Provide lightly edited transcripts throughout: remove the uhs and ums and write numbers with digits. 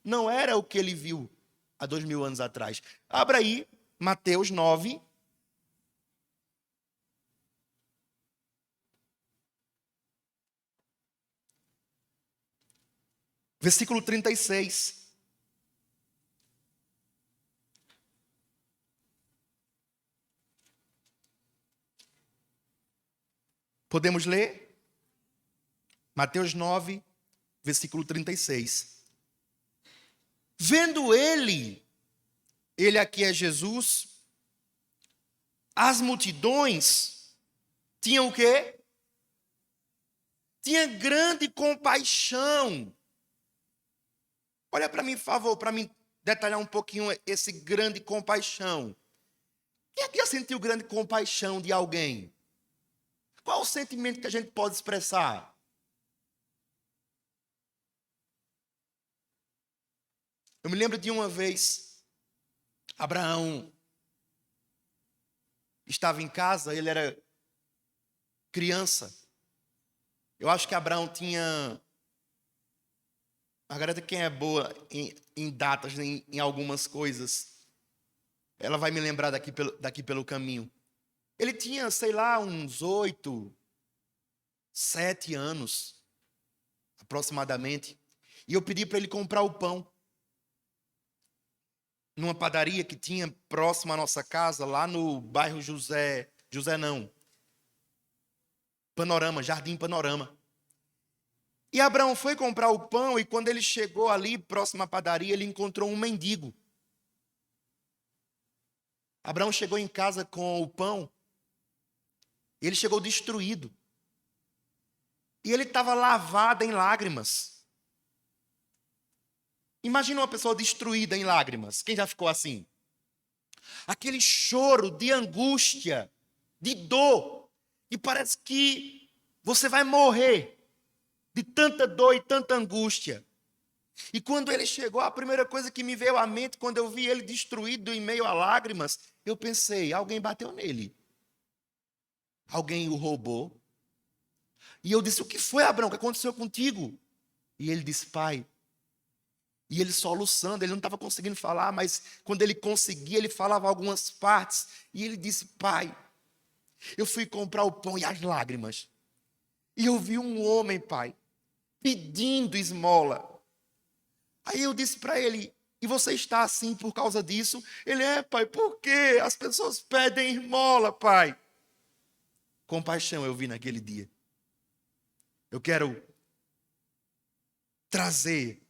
não era o que ele viu há 2000 anos atrás. Abra aí, Mateus 9. Versículo 36. Podemos ler? Mateus 9, versículo 36. Vendo ele aqui é Jesus, as multidões tinham o quê? Tinha grande compaixão. Olha para mim, por favor, para mim detalhar um pouquinho esse grande compaixão. Quem aqui já sentiu grande compaixão de alguém? Qual o sentimento que a gente pode expressar? Eu me lembro de uma vez, Abraão estava em casa, ele era criança. Eu acho que Abraão tinha... Margareta, quem é boa em datas, em algumas coisas, ela vai me lembrar daqui pelo caminho. Ele tinha, sei lá, uns 8, 7 anos, aproximadamente. E eu pedi para ele comprar o pão numa padaria que tinha próximo à nossa casa, lá no bairro Panorama, Jardim Panorama. E Abraão foi comprar o pão e quando ele chegou ali, próximo à padaria, ele encontrou um mendigo. Abraão chegou em casa com o pão, ele chegou destruído. E ele estava lavado em lágrimas. Imagina uma pessoa destruída em lágrimas. Quem já ficou assim? Aquele choro de angústia, de dor. E parece que você vai morrer de tanta dor e tanta angústia. E quando ele chegou, a primeira coisa que me veio à mente, quando eu vi ele destruído em meio a lágrimas, eu pensei, alguém bateu nele. Alguém o roubou. E eu disse, o que foi, Abraão? O que aconteceu contigo? E ele disse, pai. E ele soluçando, ele não estava conseguindo falar, mas quando ele conseguia, ele falava algumas partes. E ele disse, pai, eu fui comprar o pão e as lágrimas. E eu vi um homem, pai, pedindo esmola. Aí eu disse para ele, e você está assim por causa disso? Ele, pai, por quê? As pessoas pedem esmola, pai. Compaixão eu vi naquele dia. Eu quero trazer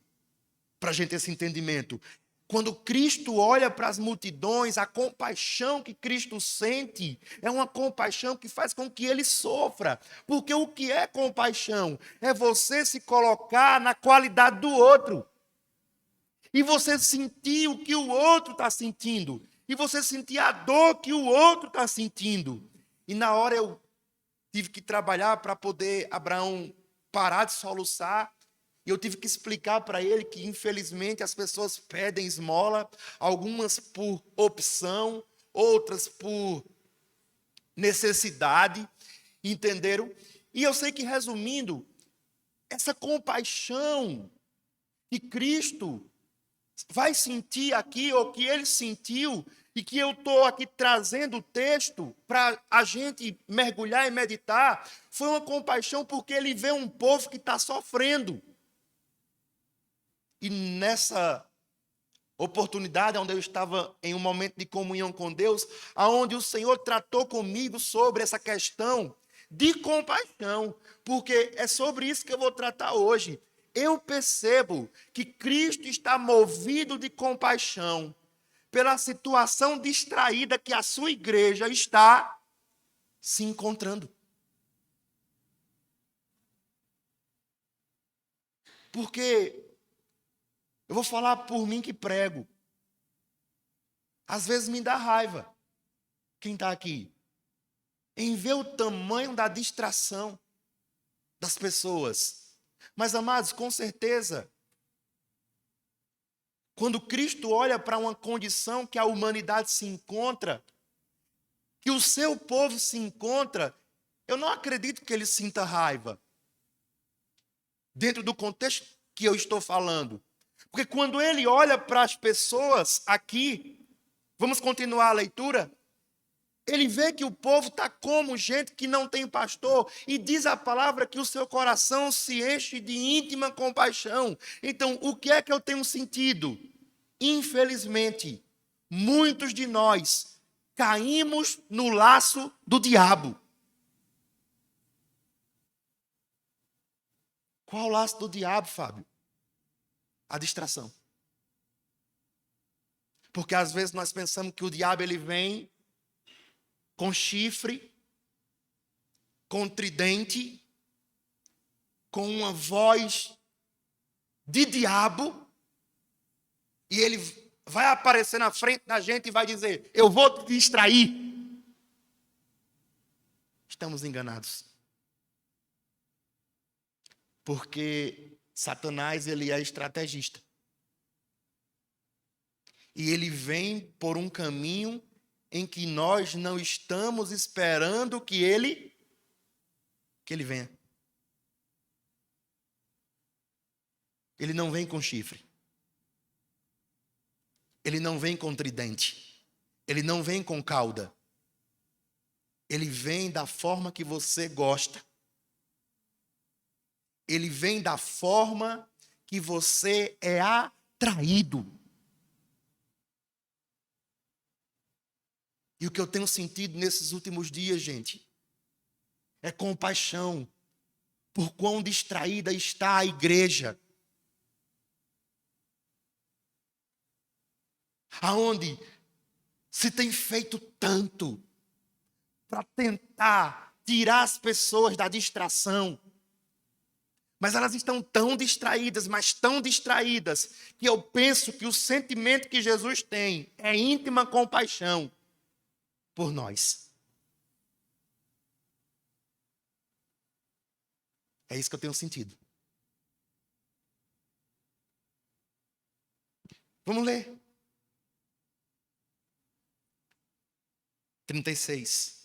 para a gente esse entendimento. Quando Cristo olha para as multidões, a compaixão que Cristo sente é uma compaixão que faz com que ele sofra. Porque o que é compaixão? É você se colocar na qualidade do outro. E você sentir o que o outro está sentindo. E você sentir a dor que o outro está sentindo. E na hora eu tive que trabalhar para poder Abraão parar de soluçar. E eu tive que explicar para ele que, infelizmente, as pessoas pedem esmola, algumas por opção, outras por necessidade, entenderam? E eu sei que, resumindo, essa compaixão que Cristo vai sentir aqui, ou que ele sentiu, e que eu estou aqui trazendo o texto para a gente mergulhar e meditar, foi uma compaixão porque ele vê um povo que está sofrendo. E nessa oportunidade, onde eu estava em um momento de comunhão com Deus, aonde o Senhor tratou comigo sobre essa questão de compaixão, porque é sobre isso que eu vou tratar hoje. Eu percebo que Cristo está movido de compaixão pela situação distraída que a sua igreja está se encontrando. Porque eu vou falar por mim que prego. Às vezes me dá raiva. Quem está aqui? Em ver o tamanho da distração das pessoas. Mas, amados, com certeza, quando Cristo olha para uma condição que a humanidade se encontra, que o seu povo se encontra, eu não acredito que ele sinta raiva. Dentro do contexto que eu estou falando. Porque quando ele olha para as pessoas aqui, vamos continuar a leitura, ele vê que o povo está como gente que não tem pastor, e diz a palavra que o seu coração se enche de íntima compaixão. Então, o que é que eu tenho sentido? Infelizmente, muitos de nós caímos no laço do diabo. Qual o laço do diabo, Fábio? A distração. Porque às vezes nós pensamos que o diabo ele vem com chifre, com tridente, com uma voz de diabo, e ele vai aparecer na frente da gente e vai dizer: eu vou te distrair. Estamos enganados. Porque Satanás ele é estrategista. E ele vem por um caminho em que nós não estamos esperando que ele venha. Ele não vem com chifre. Ele não vem com tridente. Ele não vem com cauda. Ele vem da forma que você gosta. Ele vem da forma que você é atraído. E o que eu tenho sentido nesses últimos dias, gente, é compaixão por quão distraída está a igreja. Aonde se tem feito tanto para tentar tirar as pessoas da distração. Mas elas estão tão distraídas, mas tão distraídas, que eu penso que o sentimento que Jesus tem é íntima compaixão por nós. É isso que eu tenho sentido. Vamos ler. 36.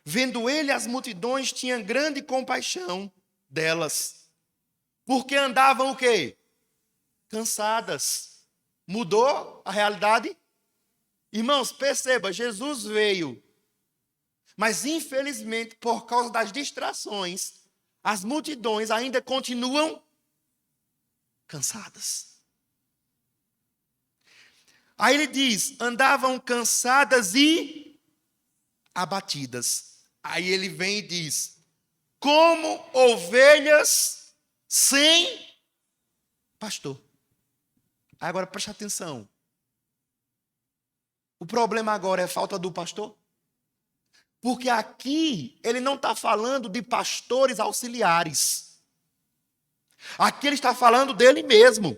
Vendo ele as multidões, tinha grande compaixão delas. Porque andavam o quê? Cansadas. Mudou a realidade? Irmãos, perceba, Jesus veio. Mas infelizmente, por causa das distrações, as multidões ainda continuam cansadas. Aí ele diz, andavam cansadas e abatidas. Aí ele vem e diz, como ovelhas sem pastor. Agora preste atenção. O problema agora é falta do pastor? Porque aqui ele não está falando de pastores auxiliares. Aqui ele está falando dele mesmo.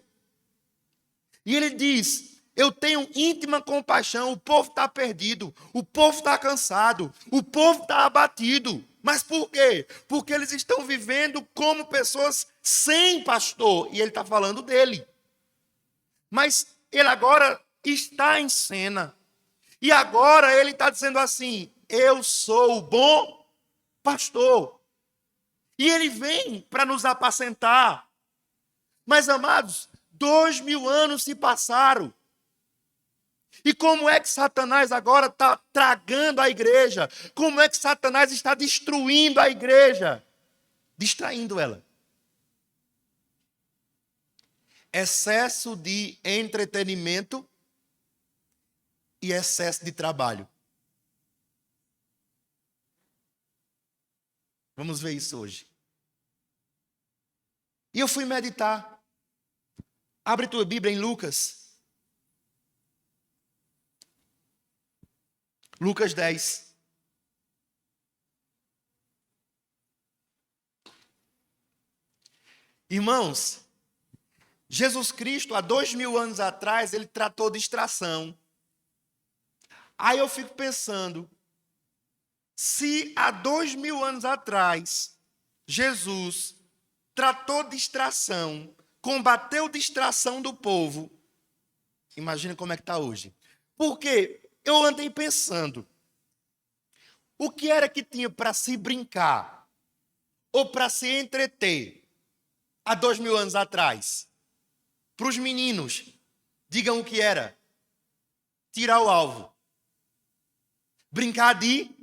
E ele diz, eu tenho íntima compaixão, o povo está perdido, o povo está cansado, o povo está abatido. Mas por quê? Porque eles estão vivendo como pessoas sem pastor. E ele está falando dele. Mas ele agora está em cena. E agora ele está dizendo assim, eu sou o bom pastor. E ele vem para nos apacentar. Mas, amados, 2000 anos se passaram. E como é que Satanás agora está tragando a igreja? Como é que Satanás está destruindo a igreja? Distraindo ela. Excesso de entretenimento e excesso de trabalho. Vamos ver isso hoje. E eu fui meditar. Abre tua Bíblia em Lucas. Lucas 10. Irmãos, Jesus Cristo, há 2000 anos atrás, ele tratou distração. Aí eu fico pensando, se há 2000 anos atrás, Jesus tratou distração, combateu distração do povo, imagina como é que está hoje. Porque eu andei pensando, o que era que tinha para se brincar, ou para se entreter, há 2000 anos atrás? Para os meninos, digam o que era. Tirar o alvo. Brincar de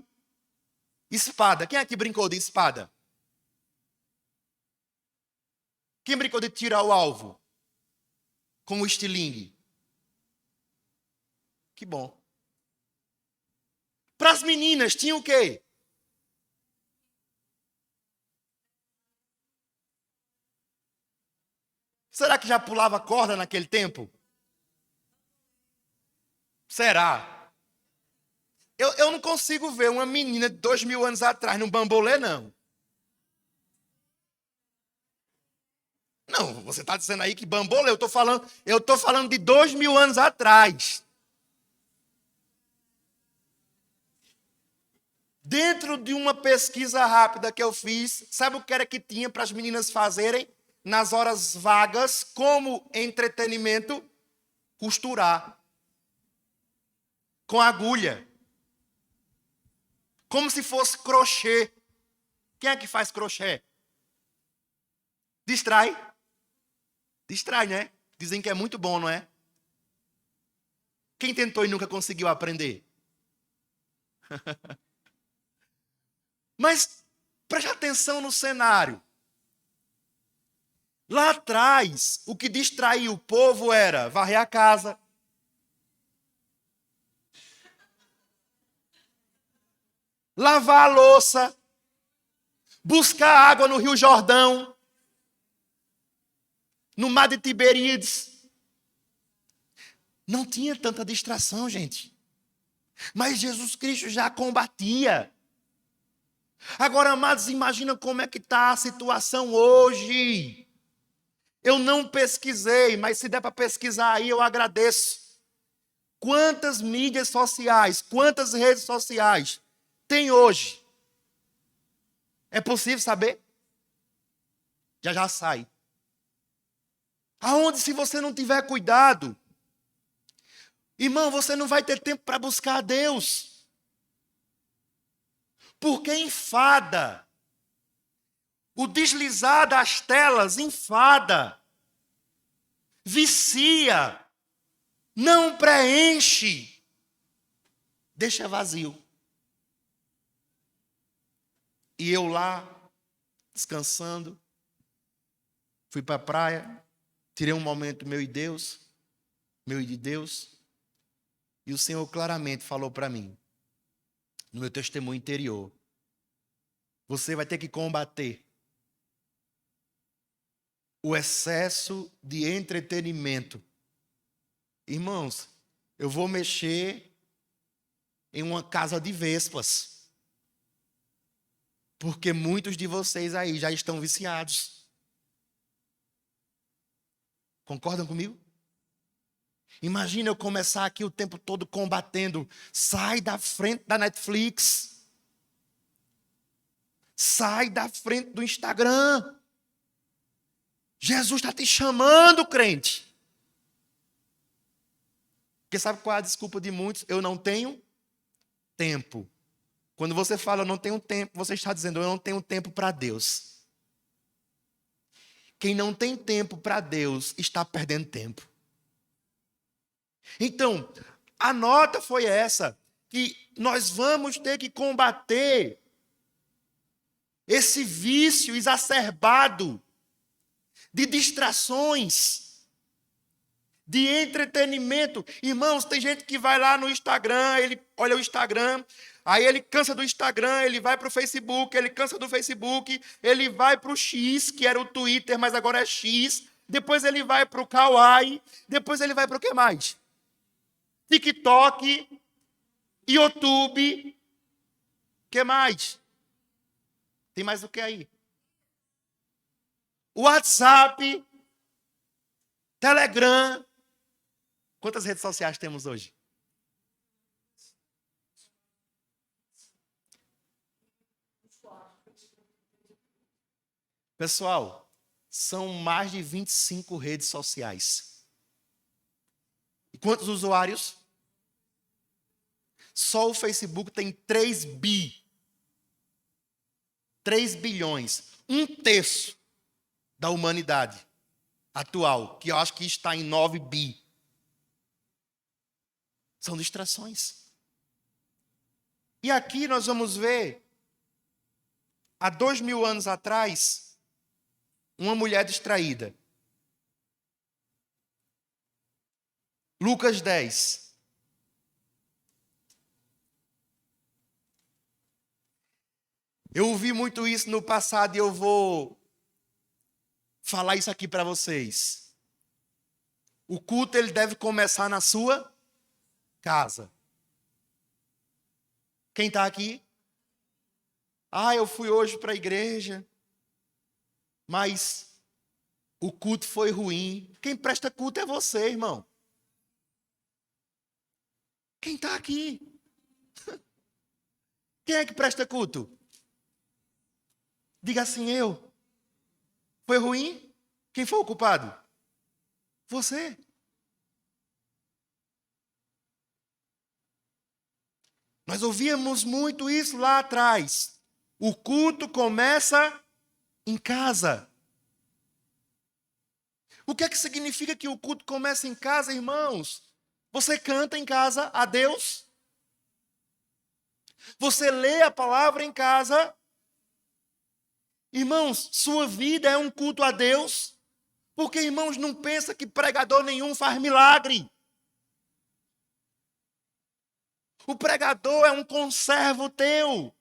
espada. Quem aqui brincou de espada? Quem brincou de tirar o alvo? Com o estilingue. Que bom. Para as meninas, tinha o quê? Será que já pulava corda naquele tempo? Será? Eu não consigo ver uma menina de 2000 anos atrás no bambolê, não. Não, você está dizendo aí que bambolê, eu tô falando de 2000 anos atrás. Dentro de uma pesquisa rápida que eu fiz, sabe o que era que tinha para as meninas fazerem nas horas vagas, como entretenimento? Costurar. Com agulha. Como se fosse crochê. Quem é que faz crochê? Distrai? Distrai, né? Dizem que é muito bom, não é? Quem tentou e nunca conseguiu aprender? Mas preste atenção no cenário. Lá atrás, o que distraía o povo era varrer a casa, lavar a louça, buscar água no Rio Jordão, no mar de Tiberíades. Não tinha tanta distração, gente. Mas Jesus Cristo já combatia. Agora, amados, imagina como é que está a situação hoje. Eu não pesquisei, mas se der para pesquisar aí, eu agradeço. Quantas mídias sociais, quantas redes sociais tem hoje? É possível saber? Já já sai. Aonde, se você não tiver cuidado, irmão, você não vai ter tempo para buscar a Deus. Porque enfada. O deslizar das telas enfada. Vicia. Não preenche. Deixa vazio. E eu lá, descansando, fui para a praia, tirei um momento meu e Deus, meu e de Deus, e o Senhor claramente falou para mim, no meu testemunho interior, você vai ter que combater o excesso de entretenimento. Irmãos, eu vou mexer em uma casa de vespas. Porque muitos de vocês aí já estão viciados. Concordam comigo? Imagina eu começar aqui o tempo todo combatendo. Sai da frente da Netflix. Sai da frente do Instagram. Jesus está te chamando, crente. Porque sabe qual é a desculpa de muitos? Eu não tenho tempo. Quando você fala eu não tenho tempo, você está dizendo eu não tenho tempo para Deus. Quem não tem tempo para Deus está perdendo tempo. Então, a nota foi essa, que nós vamos ter que combater esse vício exacerbado de distrações, de entretenimento. Irmãos, tem gente que vai lá no Instagram, ele olha o Instagram, aí ele cansa do Instagram, ele vai para o Facebook, ele cansa do Facebook, ele vai para o X, que era o Twitter, mas agora é X, depois ele vai para o Kawaii, depois ele vai para o que mais? TikTok, YouTube, o que mais? Tem mais o que aí? WhatsApp, Telegram. Quantas redes sociais temos hoje? Pessoal, são mais de 25 redes sociais. E quantos usuários? Só o Facebook tem 3 bi. 3 bilhões. 1/3 da humanidade atual, que eu acho que está em 9 bi. São distrações. E aqui nós vamos ver, há 2000 anos atrás, uma mulher distraída. Lucas 10. Eu ouvi muito isso no passado e eu vou falar isso aqui para vocês. O culto ele deve começar na sua casa. Quem está aqui? Eu fui hoje para a igreja, mas o culto foi ruim. Quem presta culto é você, irmão. Quem está aqui? Quem é que presta culto? Diga assim, eu. Foi ruim? Quem foi o culpado? Você. Nós ouvíamos muito isso lá atrás. O culto começa em casa. O que é que significa que o culto começa em casa, irmãos? Você canta em casa a Deus? Você lê a palavra em casa? Irmãos, sua vida é um culto a Deus? Porque, irmãos, não pensa que pregador nenhum faz milagre. O pregador é um conservo teu.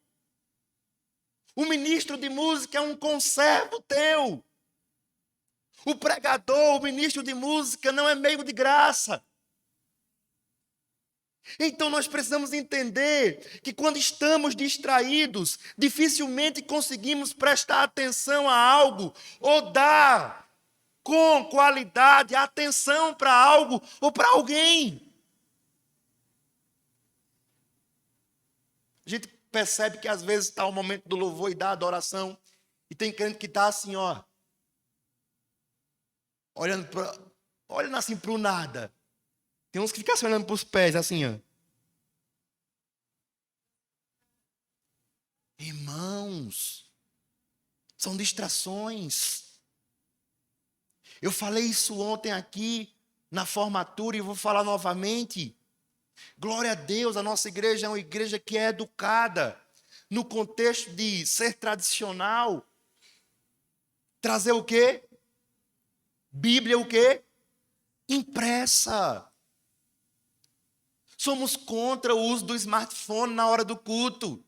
O ministro de música é um conservo teu. O pregador, o ministro de música não é meio de graça. Então nós precisamos entender que quando estamos distraídos, dificilmente conseguimos prestar atenção a algo ou dar com qualidade atenção para algo ou para alguém. A gente percebe que às vezes está o momento do louvor e da adoração e tem crente que está assim, olhando assim para o nada. Tem uns que ficam assim, olhando para os pés, assim, Irmãos, são distrações. Eu falei isso ontem aqui na formatura e vou falar novamente. Glória a Deus, a nossa igreja é uma igreja que é educada no contexto de ser tradicional. Trazer o quê? Bíblia o quê? Impressa. Somos contra o uso do smartphone na hora do culto.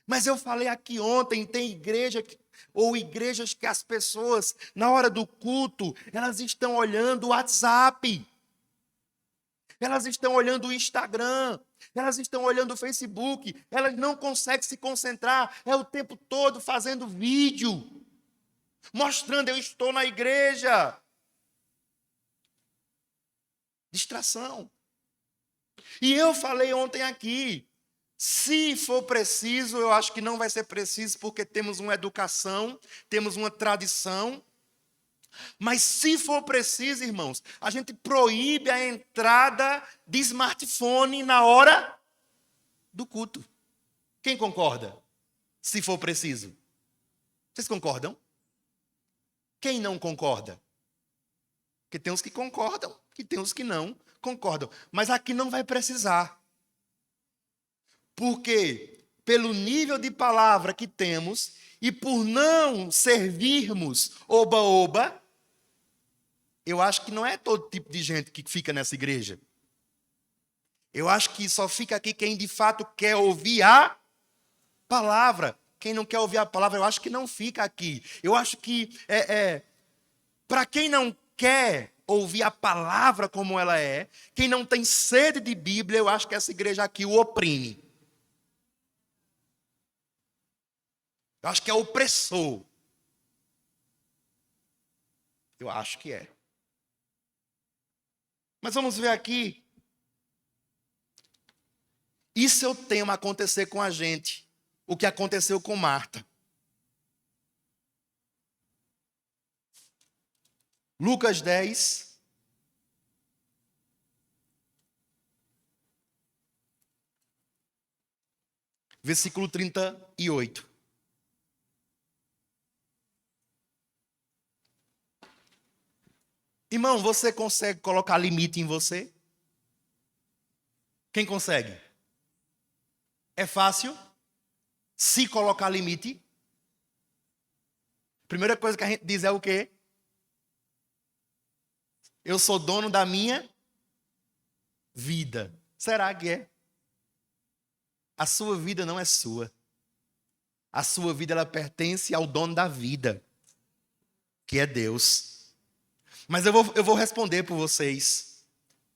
Mas eu falei aqui ontem, tem igreja ou igrejas que as pessoas, na hora do culto, elas estão olhando o WhatsApp. Elas estão olhando o Instagram. Elas estão olhando o Facebook. Elas não conseguem se concentrar. É o tempo todo fazendo vídeo. Mostrando, eu estou na igreja. Distração. E eu falei ontem aqui, se for preciso, eu acho que não vai ser preciso, porque temos uma educação, temos uma tradição. Mas se for preciso, irmãos, a gente proíbe a entrada de smartphone na hora do culto. Quem concorda? Se for preciso. Vocês concordam? Quem não concorda? Porque tem uns que concordam e tem uns que não concordam. Mas aqui não vai precisar. Porque, pelo nível de palavra que temos, e por não servirmos oba-oba, eu acho que não é todo tipo de gente que fica nessa igreja. Eu acho que só fica aqui quem de fato quer ouvir a palavra. Quem não quer ouvir a palavra, eu acho que não fica aqui. Eu acho que, para quem não quer ouvir a palavra como ela é, quem não tem sede de Bíblia, eu acho que essa igreja aqui o oprime. Eu acho que é opressor. Eu acho que é. Mas vamos ver aqui. Isso eu temo acontecer com a gente. O que aconteceu com Marta. Lucas 10. Versículo 38. Irmão, você consegue colocar limite em você? Quem consegue? É fácil se colocar limite? Primeira coisa que a gente diz é o quê? Eu sou dono da minha vida. Será que é? A sua vida não é sua. A sua vida ela pertence ao dono da vida, que é Deus. Mas eu vou responder por vocês.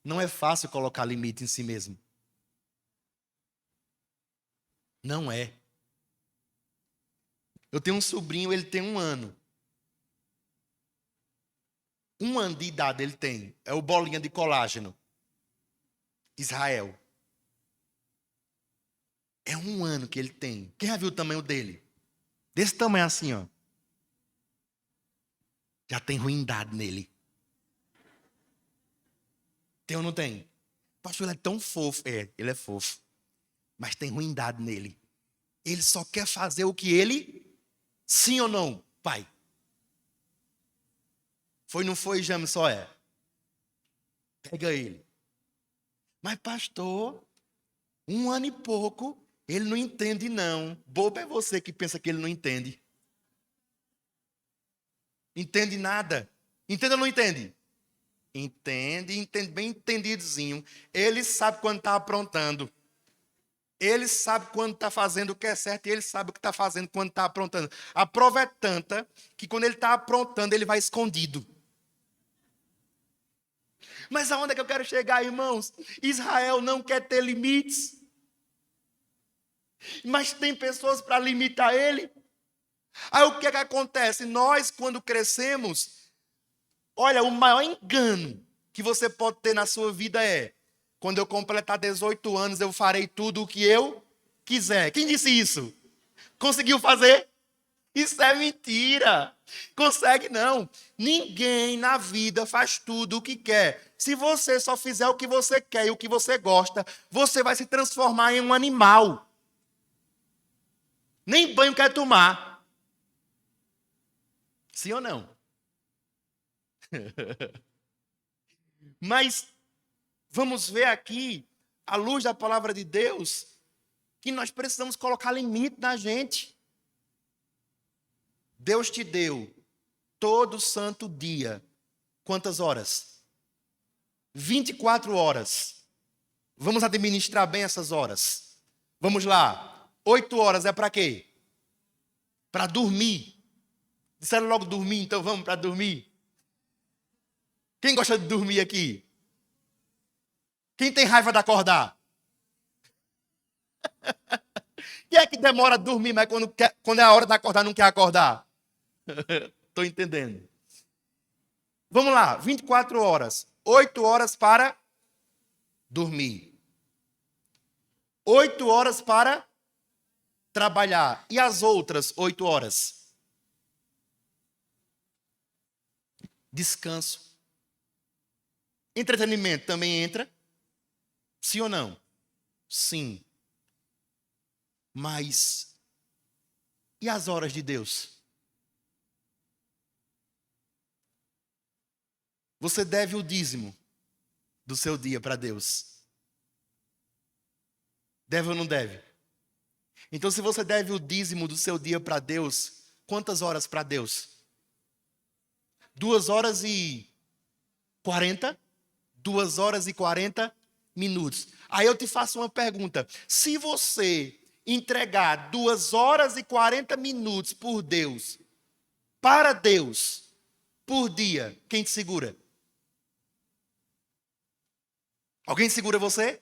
Não é fácil colocar limite em si mesmo. Não é. Eu tenho um sobrinho, ele tem 1 ano. 1 ano de idade ele tem. É o bolinha de colágeno. Israel. É 1 ano que ele tem. Quem já viu o tamanho dele? Desse tamanho assim, ó. Já tem ruindade nele. Tem ou não tem? Pastor, ele é tão fofo. É, ele é fofo. Mas tem ruindade nele. Ele só quer fazer o que ele... Sim ou não, pai? Foi, não foi, Jame, só é. Pega ele. Mas pastor, 1 ano e pouco, ele não entende não. Bobo é você que pensa que ele não entende. Entende nada. Entende ou não entende? Entende, entende bem entendidozinho. Ele sabe quando está aprontando. Ele sabe quando está fazendo o que é certo e ele sabe o que está fazendo quando está aprontando. A prova é tanta que quando ele está aprontando, ele vai escondido. Mas aonde é que eu quero chegar, irmãos? Israel não quer ter limites. Mas tem pessoas para limitar ele. Aí o que é que acontece? Nós, quando crescemos, olha, o maior engano que você pode ter na sua vida é: quando eu completar 18 anos, eu farei tudo o que eu quiser. Quem disse isso? Conseguiu fazer? Isso é mentira. Consegue não. Ninguém na vida faz tudo o que quer. Se você só fizer o que você quer e o que você gosta, você vai se transformar em um animal. Nem banho quer tomar. Sim ou não? Mas vamos ver aqui, à luz da palavra de Deus, que nós precisamos colocar limite na gente. Deus te deu todo santo dia. Quantas horas? 24 horas. Vamos administrar bem essas horas. Vamos lá. 8 horas é para quê? Para dormir. Disseram logo dormir, então vamos para dormir. Quem gosta de dormir aqui? Quem tem raiva de acordar? Quem é que demora a dormir, mas quando é a hora de acordar não quer acordar? Estou entendendo. Vamos lá, 24 horas. 8 horas para dormir. 8 horas para trabalhar. E as outras 8 horas? Descanso. Entretenimento também entra? Sim ou não? Sim. Mas e as horas de Deus? Você deve o dízimo do seu dia para Deus. Deve ou não deve? Então, se você deve o dízimo do seu dia para Deus, quantas horas para Deus? 2 horas e 40? 2 horas e 40 minutos. Aí eu te faço uma pergunta. Se você entregar 2 horas e 40 minutos por Deus, para Deus, por dia, quem te segura? Alguém segura você?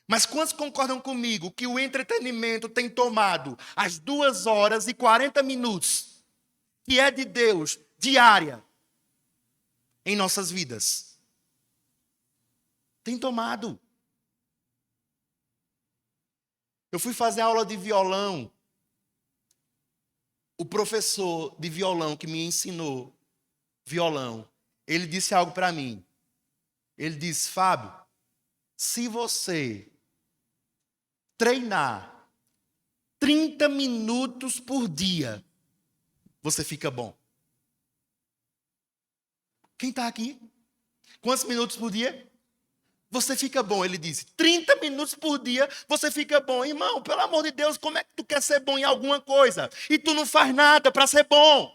Mas quantos concordam comigo que o entretenimento tem tomado as 2 horas e 40 minutos, que é de Deus, diária, em nossas vidas? Tem tomado. Eu fui fazer aula de violão. O professor de violão que me ensinou violão, ele disse algo para mim. Ele disse: Fábio, se você treinar 30 minutos por dia, você fica bom. Quem está aqui? Quantos minutos por dia? Você fica bom, ele disse. 30 minutos por dia você fica bom. Irmão, pelo amor de Deus, como é que tu quer ser bom em alguma coisa? E tu não faz nada para ser bom.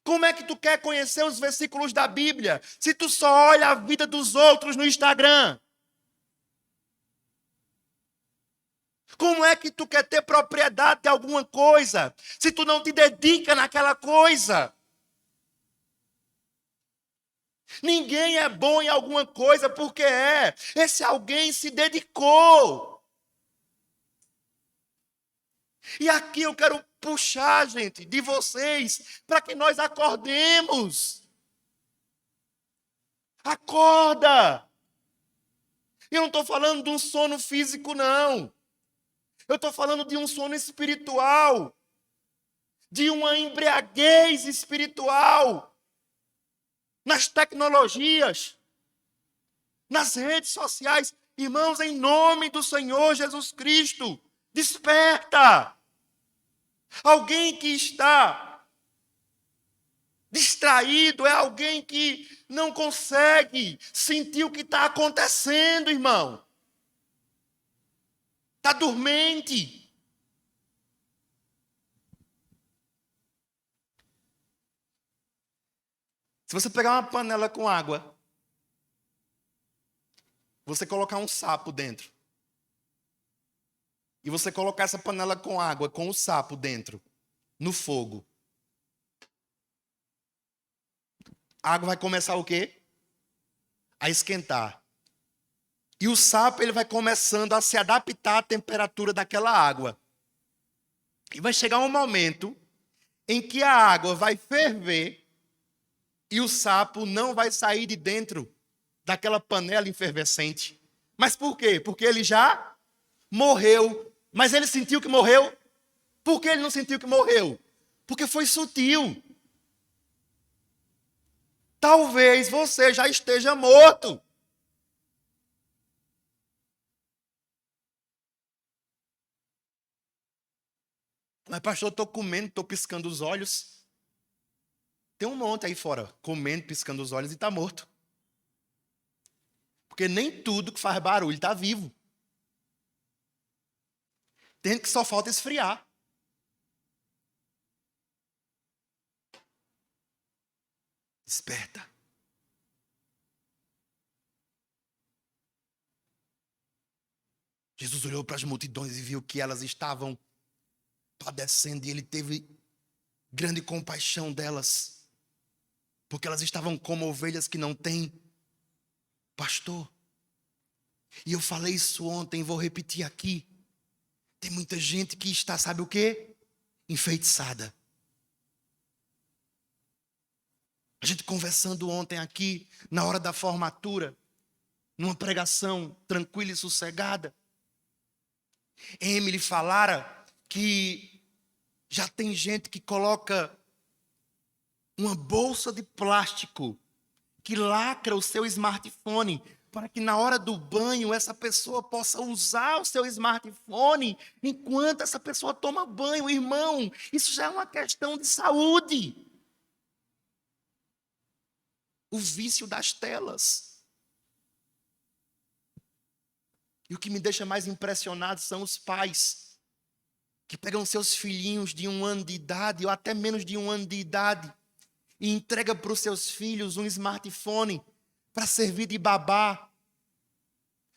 Como é que tu quer conhecer os versículos da Bíblia se tu só olha a vida dos outros no Instagram? Como é que tu quer ter propriedade de alguma coisa se tu não te dedica naquela coisa? Ninguém é bom em alguma coisa porque é. Esse alguém se dedicou. E aqui eu quero puxar, gente, de vocês, para que nós acordemos. Acorda! Eu não estou falando de um sono físico, não. Eu estou falando de um sono espiritual. De uma embriaguez espiritual. Nas tecnologias. Nas redes sociais. Irmãos, em nome do Senhor Jesus Cristo, desperta! Alguém que está distraído é alguém que não consegue sentir o que está acontecendo, irmão. Está dormente. Se você pegar uma panela com água, você colocar um sapo dentro, e você colocar essa panela com água, com o sapo dentro, no fogo, a água vai começar o quê? A esquentar. E o sapo ele vai começando a se adaptar à temperatura daquela água. E vai chegar um momento em que a água vai ferver e o sapo não vai sair de dentro daquela panela efervescente. Mas por quê? Porque ele já morreu. Mas ele sentiu que morreu? Por que ele não sentiu que morreu? Porque foi sutil. Talvez você já esteja morto. Mas pastor, eu estou comendo, estou piscando os olhos. Tem um monte aí fora, comendo, piscando os olhos e está morto. Porque nem tudo que faz barulho está vivo. Tem que só falta esfriar. Desperta. Jesus olhou para as multidões e viu que elas estavam padecendo e ele teve grande compaixão delas. Porque elas estavam como ovelhas que não têm pastor. E eu falei isso ontem, vou repetir aqui. Tem muita gente que está, sabe o quê? Enfeitiçada. A gente conversando ontem aqui, na hora da formatura, numa pregação tranquila e sossegada. Emily falara que já tem gente que coloca uma bolsa de plástico que lacra o seu smartphone para que na hora do banho essa pessoa possa usar o seu smartphone enquanto essa pessoa toma banho. Irmão, isso já é uma questão de saúde. O vício das telas. E o que me deixa mais impressionado são os pais que pegam seus filhinhos de 1 ano de idade ou até menos de 1 ano de idade e entregam para os seus filhos um smartphone para servir de babá.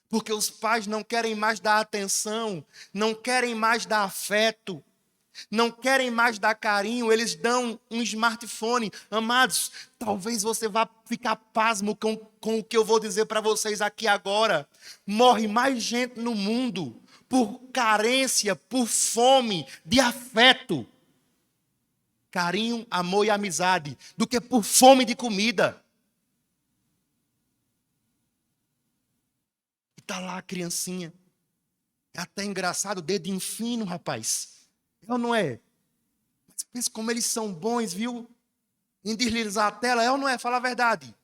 Porque os pais não querem mais dar atenção, não querem mais dar afeto, não querem mais dar carinho, eles dão um smartphone. Amados, talvez você vá ficar pasmo com o que eu vou dizer para vocês aqui agora. Morre mais gente no mundo por carência, por fome de afeto, carinho, amor e amizade, do que por fome de comida. E está lá a criancinha. É até engraçado, dedinho fino, rapaz. É ou não é? Mas pensa como eles são bons, viu? Em deslizar a tela, é ou não é? Fala a verdade.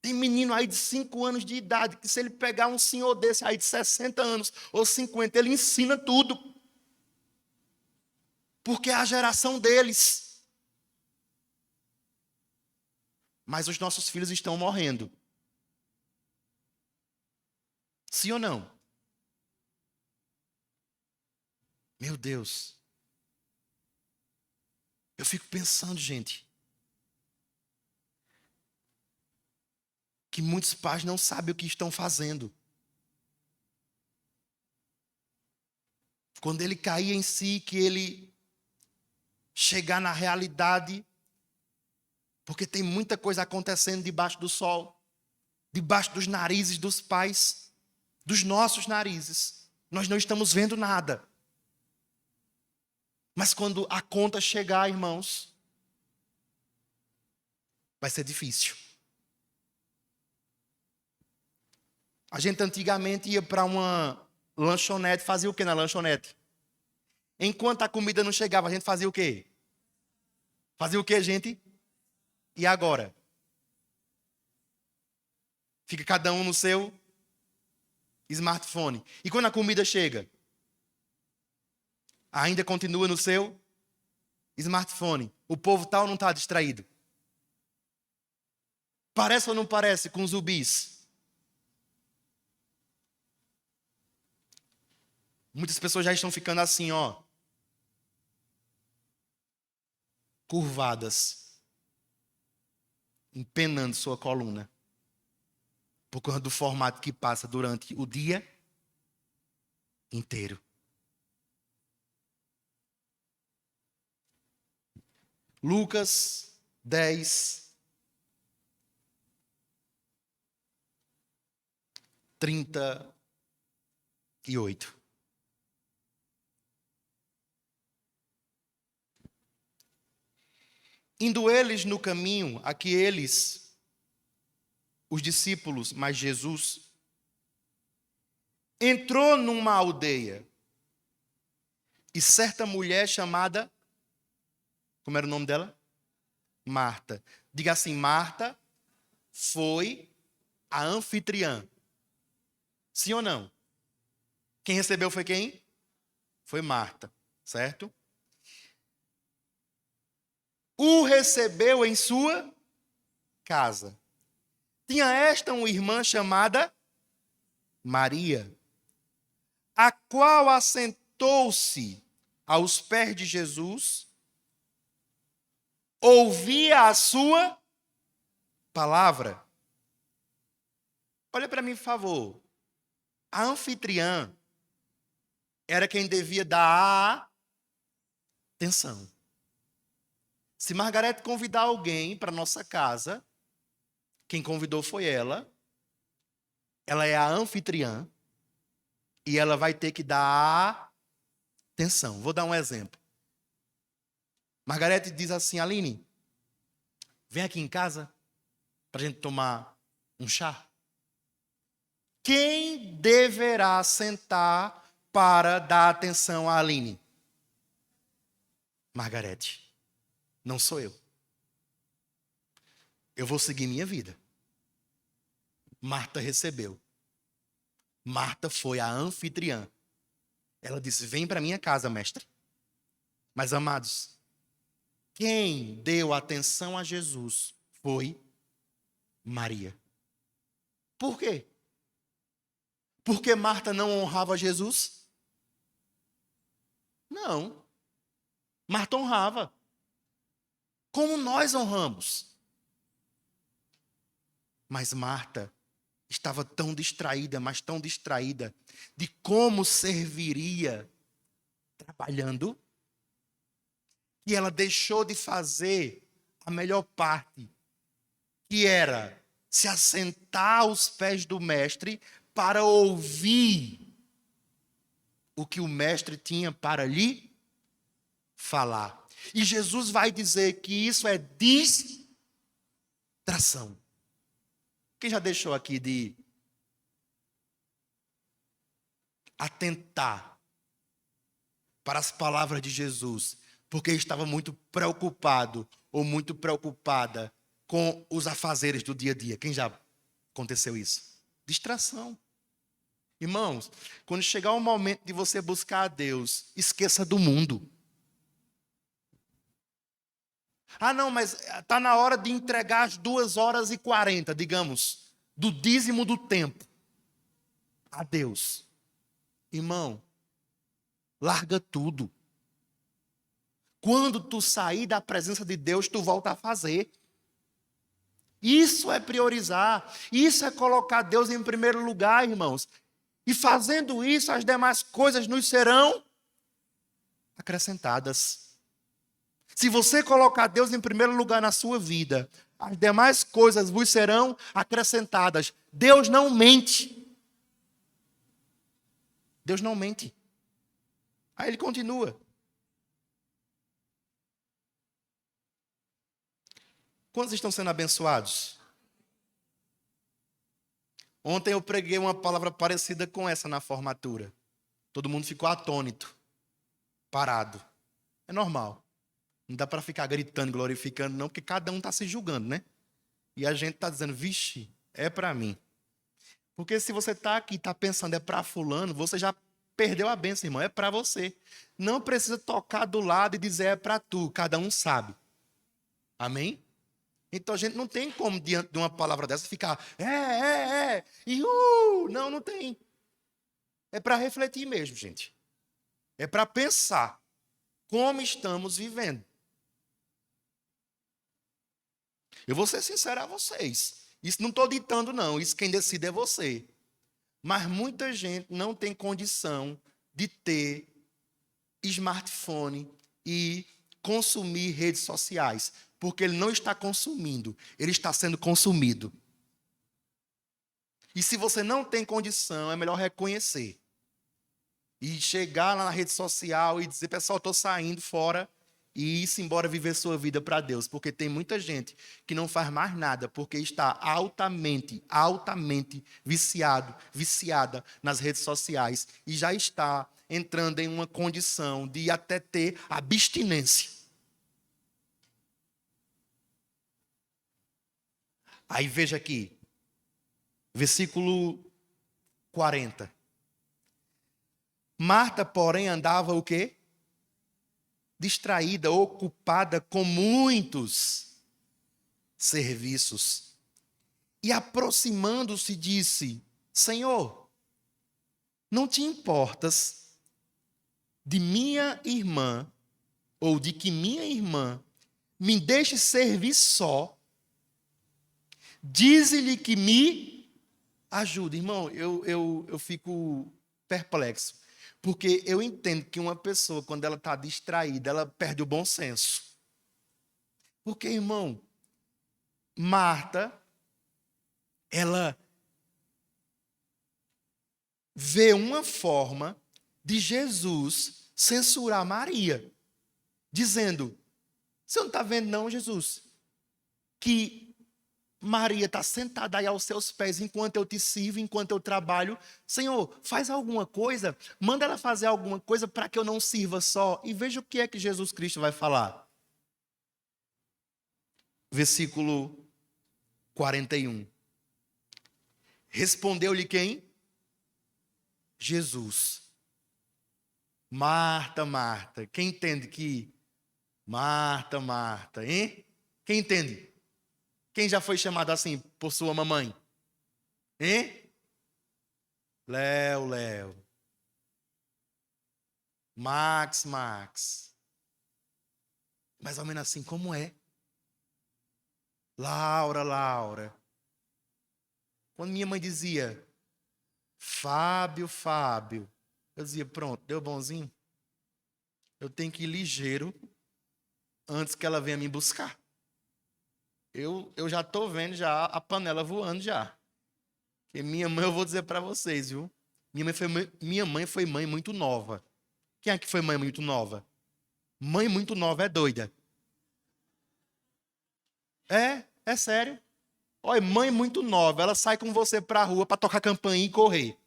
Tem menino aí de 5 anos de idade, que se ele pegar um senhor desse aí de 60 anos ou 50, ele ensina tudo. Porque é a geração deles. mas os nossos filhos estão morrendo. Sim ou não? Meu Deus. Eu fico pensando, gente, que muitos pais não sabem o que estão fazendo. Quando ele cair em si, que ele chegar na realidade, porque tem muita coisa acontecendo debaixo do sol, debaixo dos narizes dos pais, dos nossos narizes. Nós não estamos vendo nada. Mas quando a conta chegar, irmãos, vai ser difícil. A gente antigamente ia para uma lanchonete, fazia o que na lanchonete? Enquanto a comida não chegava, a gente fazia o quê? Fazia o quê, gente? E agora? Fica cada um no seu smartphone. E quando a comida chega? Ainda continua no seu smartphone. O povo tal não está distraído. Parece ou não parece com zumbis? Muitas pessoas já estão ficando assim, ó. Curvadas. Empenando sua coluna. Por causa do formato que passa durante o dia inteiro. Lucas 10, 38. Indo eles no caminho, aqui eles, os discípulos, mas Jesus, entrou numa aldeia. E certa mulher chamada, como era o nome dela? Marta. Diga assim, Marta foi a anfitriã. Sim ou não? Quem recebeu foi quem? Foi Marta, certo? O recebeu em sua casa. Tinha esta uma irmã chamada Maria, a qual assentou-se aos pés de Jesus, ouvia a sua palavra. Olha para mim, por favor. A anfitriã era quem devia dar a atenção. Se Margarete convidar alguém para nossa casa, quem convidou foi ela. Ela é a anfitriã e ela vai ter que dar atenção. Vou dar um exemplo. Margarete diz assim, Aline, vem aqui em casa para a gente tomar um chá. Quem deverá sentar para dar atenção a Aline? Margarete. Não sou eu. Eu vou seguir minha vida. Marta recebeu. Marta foi a anfitriã. Ela disse, vem para minha casa, mestre. Mas, amados, quem deu atenção a Jesus foi Maria. Por quê? Porque Marta não honrava Jesus? Não. Marta honrava. Como nós honramos. Mas Marta estava tão distraída, mas tão distraída, de como serviria trabalhando, que ela deixou de fazer a melhor parte, que era se assentar aos pés do mestre para ouvir o que o mestre tinha para lhe falar. E Jesus vai dizer que isso é distração. Quem já deixou aqui de atentar para as palavras de Jesus, porque estava muito preocupado ou muito preocupada com os afazeres do dia a dia? Quem já aconteceu isso? Distração. Irmãos, quando chegar o momento de você buscar a Deus, esqueça do mundo. Ah, não, mas está na hora de entregar as 2h40, digamos, do dízimo do tempo a Deus. Irmão, larga tudo. Quando tu sair da presença de Deus, tu volta a fazer. Isso é priorizar. Isso é colocar Deus em primeiro lugar, irmãos. E fazendo isso, as demais coisas nos serão acrescentadas. Se você colocar Deus em primeiro lugar na sua vida, as demais coisas vos serão acrescentadas. Deus não mente. Deus não mente. Aí ele continua. Quantos estão sendo abençoados? Ontem eu preguei uma palavra parecida com essa na formatura. Todo mundo ficou atônito, parado. É normal. Não dá para ficar gritando, glorificando, não, porque cada um está se julgando, né? E a gente está dizendo, vixe, é para mim. Porque se você está aqui, está pensando, é para fulano, você já perdeu a bênção, irmão, é para você. Não precisa tocar do lado e dizer é para tu, cada um sabe. Amém? Então a gente não tem como, diante de uma palavra dessa, ficar, e não, não tem. É para refletir mesmo, gente. É para pensar como estamos vivendo. Eu vou ser sincero a vocês. Isso não estou ditando, não. Isso quem decide é você. Mas muita gente não tem condição de ter smartphone e consumir redes sociais. Porque ele não está consumindo, ele está sendo consumido. E se você não tem condição, é melhor reconhecer. E chegar lá na rede social e dizer, pessoal, estou saindo fora e ir embora viver sua vida para Deus. Porque tem muita gente que não faz mais nada porque está altamente viciada nas redes sociais e já está entrando em uma condição de até ter abstinência. Aí veja aqui, versículo 40. Marta, porém, andava o quê? Distraída, ocupada com muitos serviços. E aproximando-se, disse, Senhor, não te importas de minha irmã, ou de que minha irmã me deixe servir só? Dize-lhe que me ajude. Irmão, eu fico perplexo. Porque eu entendo que uma pessoa, quando ela está distraída, ela perde o bom senso. Porque, irmão, Marta, ela vê uma forma de Jesus censurar Maria. Dizendo, você não está vendo não, Jesus? Que Maria está sentada aí aos seus pés enquanto eu te sirvo, enquanto eu trabalho. Senhor, faz alguma coisa, manda ela fazer alguma coisa para que eu não sirva só. E veja o que é que Jesus Cristo vai falar. Versículo 41. Respondeu-lhe quem? Jesus. Marta, Marta. Quem entende que Marta, Marta, hein? Quem entende? Quem já foi chamado assim por sua mamãe? Hein? Léo. Max. Mais ou menos assim, como é? Laura. Quando minha mãe dizia, Fábio, eu dizia, pronto, deu bonzinho? Eu tenho que ir ligeiro antes que ela venha me buscar. Eu já estou vendo já a panela voando já. Porque minha mãe, eu vou dizer para vocês, viu? Minha mãe foi mãe muito nova. Quem é que foi mãe muito nova? Mãe muito nova é doida. É sério. Olha, mãe muito nova, ela sai com você para a rua para tocar campainha e correr.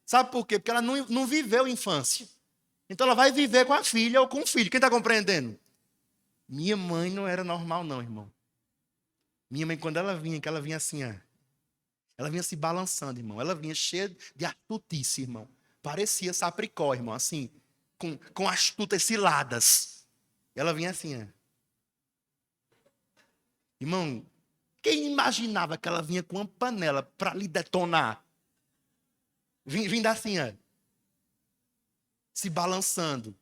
Sabe por quê? Porque ela não viveu infância. Então ela vai viver com a filha ou com o filho. Quem está compreendendo? Minha mãe não era normal não, irmão. Minha mãe, quando ela vinha, que ela vinha assim, ó. Ela vinha se balançando, irmão. Ela vinha cheia de astutice, irmão. Parecia sapricó, irmão, assim, com astutas ciladas. Ela vinha assim, ó. Irmão, quem imaginava que ela vinha com uma panela para lhe detonar? Vindo assim, ó, se balançando.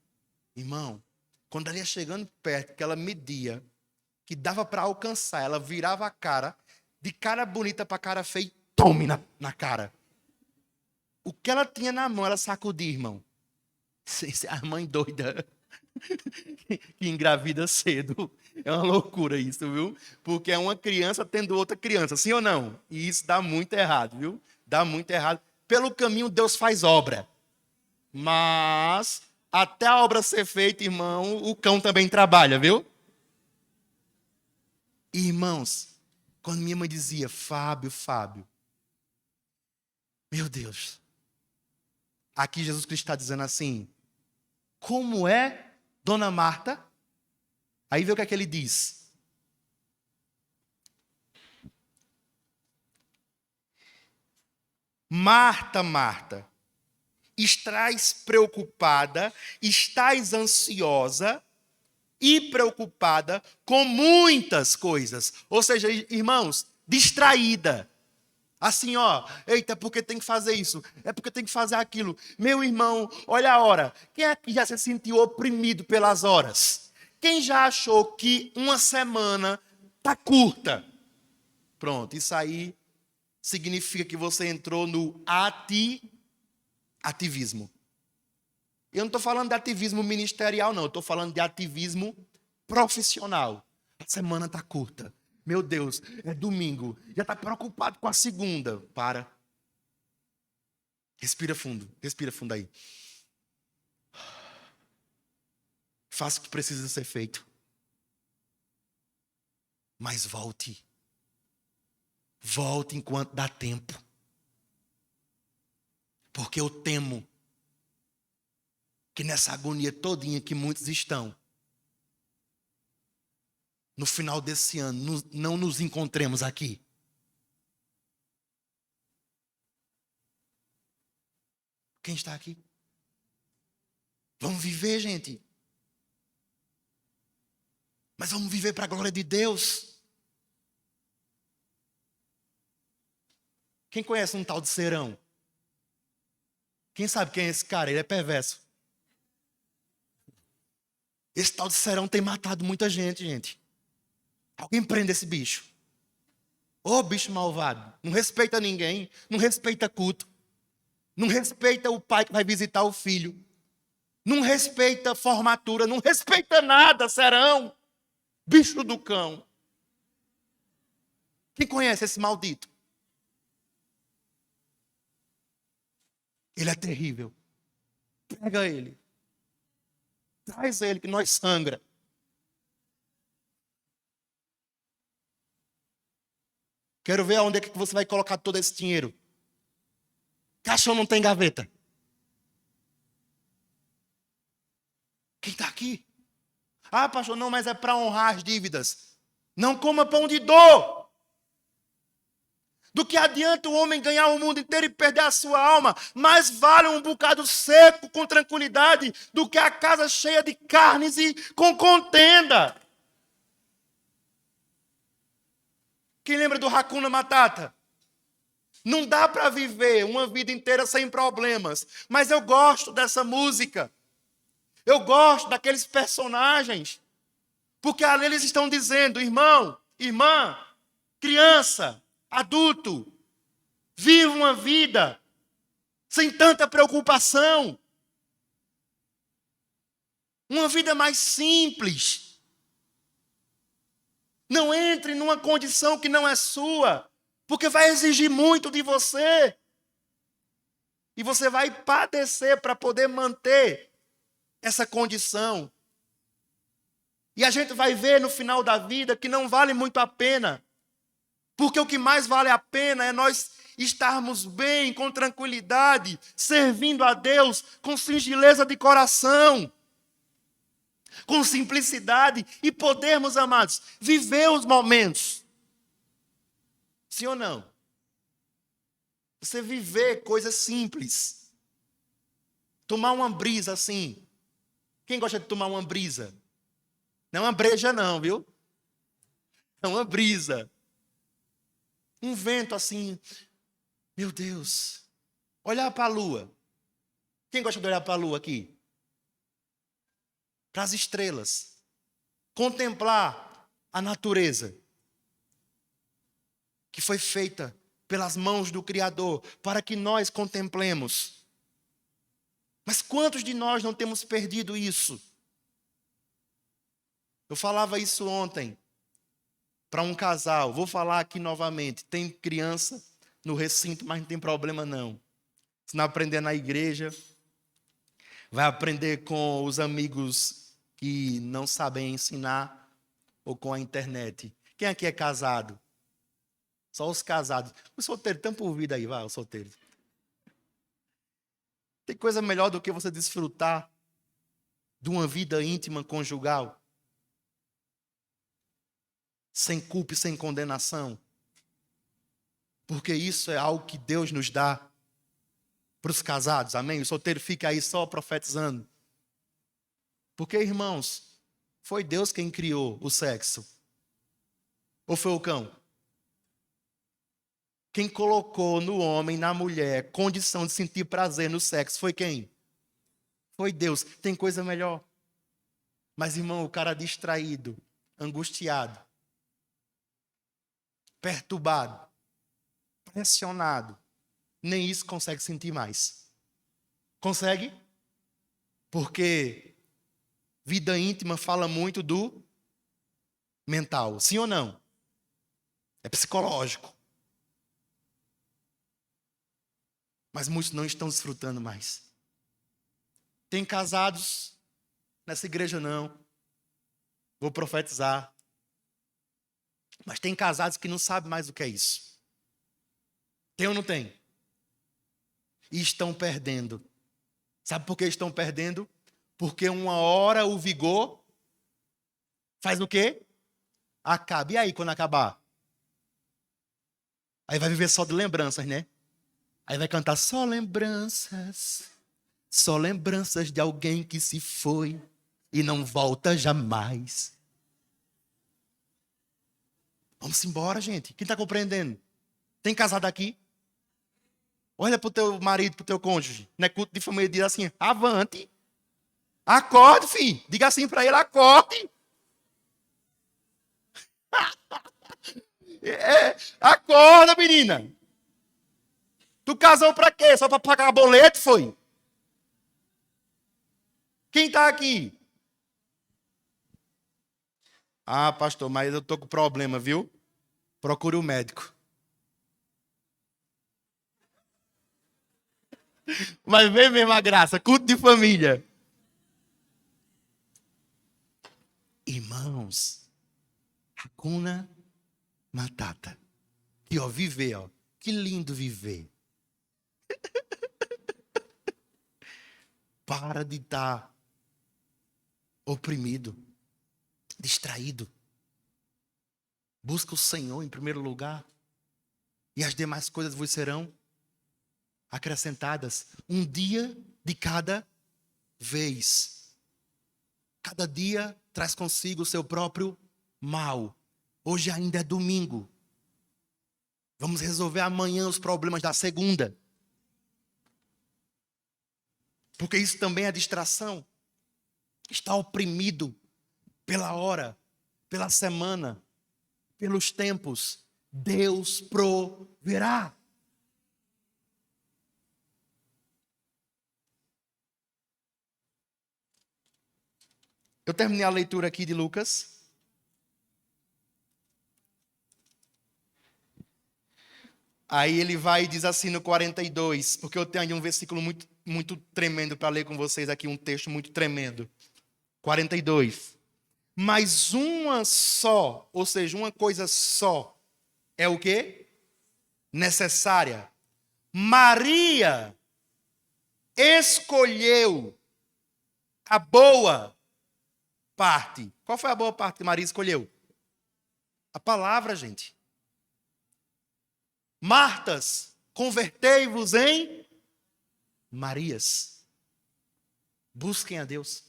Irmão, quando ela ia chegando perto, que ela media, que dava para alcançar, ela virava a cara, de cara bonita para cara feia, e tome na cara. O que ela tinha na mão, ela sacudia, irmão. A mãe doida que engravida cedo. É uma loucura isso, viu? Porque é uma criança tendo outra criança, sim ou não? E isso dá muito errado, viu? Dá muito errado. Pelo caminho, Deus faz obra. Mas, até a obra ser feita, irmão, o cão também trabalha, viu? E, irmãos, quando minha mãe dizia, Fábio, Fábio, meu Deus, aqui Jesus Cristo está dizendo assim, como é, Dona Marta? Aí vê o que é que ele diz. Marta, Marta, estás preocupada, estás ansiosa e preocupada com muitas coisas. Ou seja, irmãos, distraída. Assim, ó, eita, porque tem que fazer isso, é porque tem que fazer aquilo. Meu irmão, olha a hora. Quem é que já se sentiu oprimido pelas horas? Quem já achou que uma semana tá curta? Pronto, isso aí significa que você entrou no ativismo. Eu não estou falando de ativismo ministerial, não. Eu estou falando de ativismo profissional. A semana está curta. Meu Deus, é domingo. Já está preocupado com a segunda. Para. Respira fundo aí. Faça o que precisa ser feito. Mas volte. Volte enquanto dá tempo. Porque eu temo que nessa agonia todinha que muitos estão, no final desse ano, não nos encontremos aqui. Quem está aqui? Vamos viver, gente. Mas vamos viver para a glória de Deus. Quem conhece um tal de Serão? Quem sabe quem é esse cara? Ele é perverso. Esse tal de Serão tem matado muita gente, gente. Alguém prende esse bicho. Ô, bicho malvado. Não respeita ninguém. Não respeita culto. Não respeita o pai que vai visitar o filho. Não respeita formatura. Não respeita nada, Serão. Bicho do cão. Quem conhece esse maldito? Ele é terrível. Pega ele. Traz ele que nós sangra. Quero ver aonde é que você vai colocar todo esse dinheiro. Caixão não tem gaveta. Quem está aqui? Ah, pastor, não, mas é para honrar as dívidas. Não coma pão de dor. Do que adianta o homem ganhar o mundo inteiro e perder a sua alma? Mais vale um bocado seco com tranquilidade do que a casa cheia de carnes e com contenda. Quem lembra do Hakuna Matata? Não dá para viver uma vida inteira sem problemas. Mas eu gosto dessa música. Eu gosto daqueles personagens. Porque ali eles estão dizendo, irmão, irmã, criança, adulto, viva uma vida sem tanta preocupação. Uma vida mais simples. Não entre numa condição que não é sua, porque vai exigir muito de você. E você vai padecer para poder manter essa condição. E a gente vai ver no final da vida que não vale muito a pena. Porque o que mais vale a pena é nós estarmos bem, com tranquilidade, servindo a Deus com singeleza de coração, com simplicidade e podermos, amados, viver os momentos. Sim ou não? Você viver coisas simples. Tomar uma brisa assim. Quem gosta de tomar uma brisa? Não é uma breja não, viu? É uma brisa. Um vento assim. Meu Deus. Olhar para a lua. Quem gosta de olhar para a lua aqui? Para as estrelas. Contemplar a natureza que foi feita pelas mãos do Criador para que nós contemplemos. Mas quantos de nós não temos perdido isso? Eu falava isso ontem para um casal. Vou falar aqui novamente. Tem criança no recinto, mas não tem problema não. Se não aprender na igreja, vai aprender com os amigos que não sabem ensinar ou com a internet. Quem aqui é casado? Só os casados. Os solteiros, tampa o ouvido aí, vai, os solteiros. Tem coisa melhor do que você desfrutar de uma vida íntima conjugal? Sem culpa e sem condenação. Porque isso é algo que Deus nos dá para os casados, amém? O solteiro fica aí só profetizando. Porque, irmãos, foi Deus quem criou o sexo. Ou foi o cão? Quem colocou no homem, na mulher, condição de sentir prazer no sexo foi quem? Foi Deus. Tem coisa melhor. Mas, irmão, o cara distraído, angustiado, perturbado, pressionado, nem isso consegue sentir mais. Consegue? Porque vida íntima fala muito do mental. Sim ou não? É psicológico. Mas muitos não estão desfrutando mais. Tem casados nessa igreja não. Vou profetizar. Mas tem casados que não sabem mais o que é isso. Tem ou não tem? E estão perdendo. Sabe por que estão perdendo? Porque uma hora o vigor faz o quê? Acaba. E aí quando acabar? Aí vai viver só de lembranças, né? Aí vai cantar só lembranças de alguém que se foi e não volta jamais. Vamos embora, gente. Quem está compreendendo? Tem casado aqui? Olha para o teu marido, para o teu cônjuge. Não é culto de família, diz assim, avante. Acorde, filho. Diga assim para ele, acorde. Acorda, menina. Tu casou para quê? Só para pagar boleto, foi? Quem está aqui? Ah, pastor, mas eu tô com problema, viu? Procure o médico. Mas vem mesmo a graça, culto de família. Irmãos, Hakuna Matata. E ó, viver, ó. Que lindo viver. Para de estar oprimido, distraído. Busca o Senhor em primeiro lugar. E as demais coisas vos serão acrescentadas. Um dia de cada vez. Cada dia traz consigo o seu próprio mal. Hoje ainda é domingo. Vamos resolver amanhã os problemas da segunda. Porque isso também é distração. Está oprimido pela hora, pela semana, pelos tempos. Deus proverá. Eu terminei a leitura aqui de Lucas. Aí ele vai e diz assim no 42, porque eu tenho aí um versículo muito tremendo para ler com vocês aqui, um texto muito tremendo. 42. Mas uma só, ou seja, uma coisa só, é o quê? Necessária. Maria escolheu a boa parte. Qual foi a boa parte que Maria escolheu? A palavra, gente. Martas, convertei-vos em Marias. Busquem a Deus.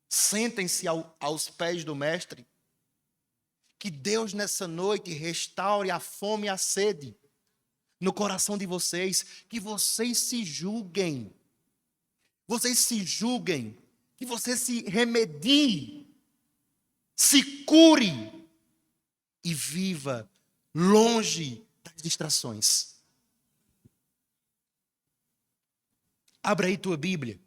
Sentem-se aos pés do Mestre, Que Deus nessa noite restaure a fome e a sede no coração de vocês, que vocês se julguem. Vocês se julguem, que você se remedie, se cure e viva longe das distrações. Abra aí tua Bíblia.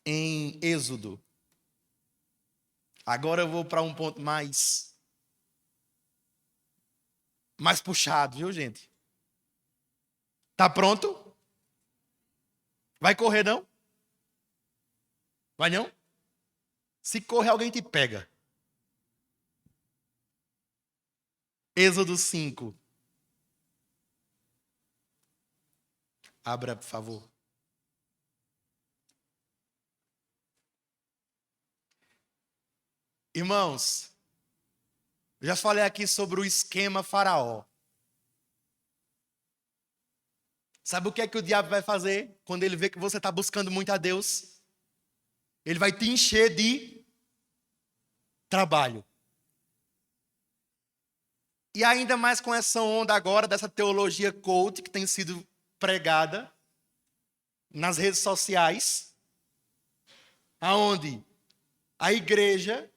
Em Êxodo. Agora eu vou para um ponto mais puxado, viu, gente? Tá pronto? Vai correr, não? Vai não? Se correr, alguém te pega. Êxodo 5. Abra, por favor. Irmãos, já falei aqui sobre o esquema Faraó. Sabe o que é que o diabo vai fazer quando ele vê que você está buscando muito a Deus? Ele vai te encher de trabalho. E ainda mais com essa onda agora dessa teologia coach que tem sido pregada nas redes sociais, aonde a igreja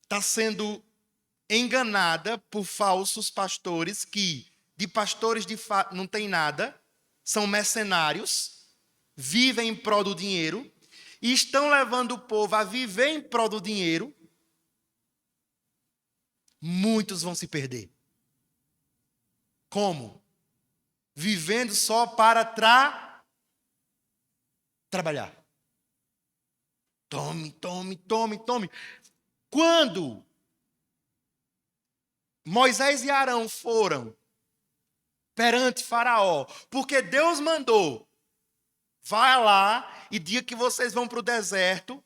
está sendo enganada por falsos pastores que, de pastores de fato, não tem nada, são mercenários, vivem em prol do dinheiro e estão levando o povo a viver em prol do dinheiro. Muitos vão se perder. Como? Vivendo só para trabalhar. Tome. Quando Moisés e Arão foram perante Faraó, porque Deus mandou, vai lá e diga que vocês vão para o deserto,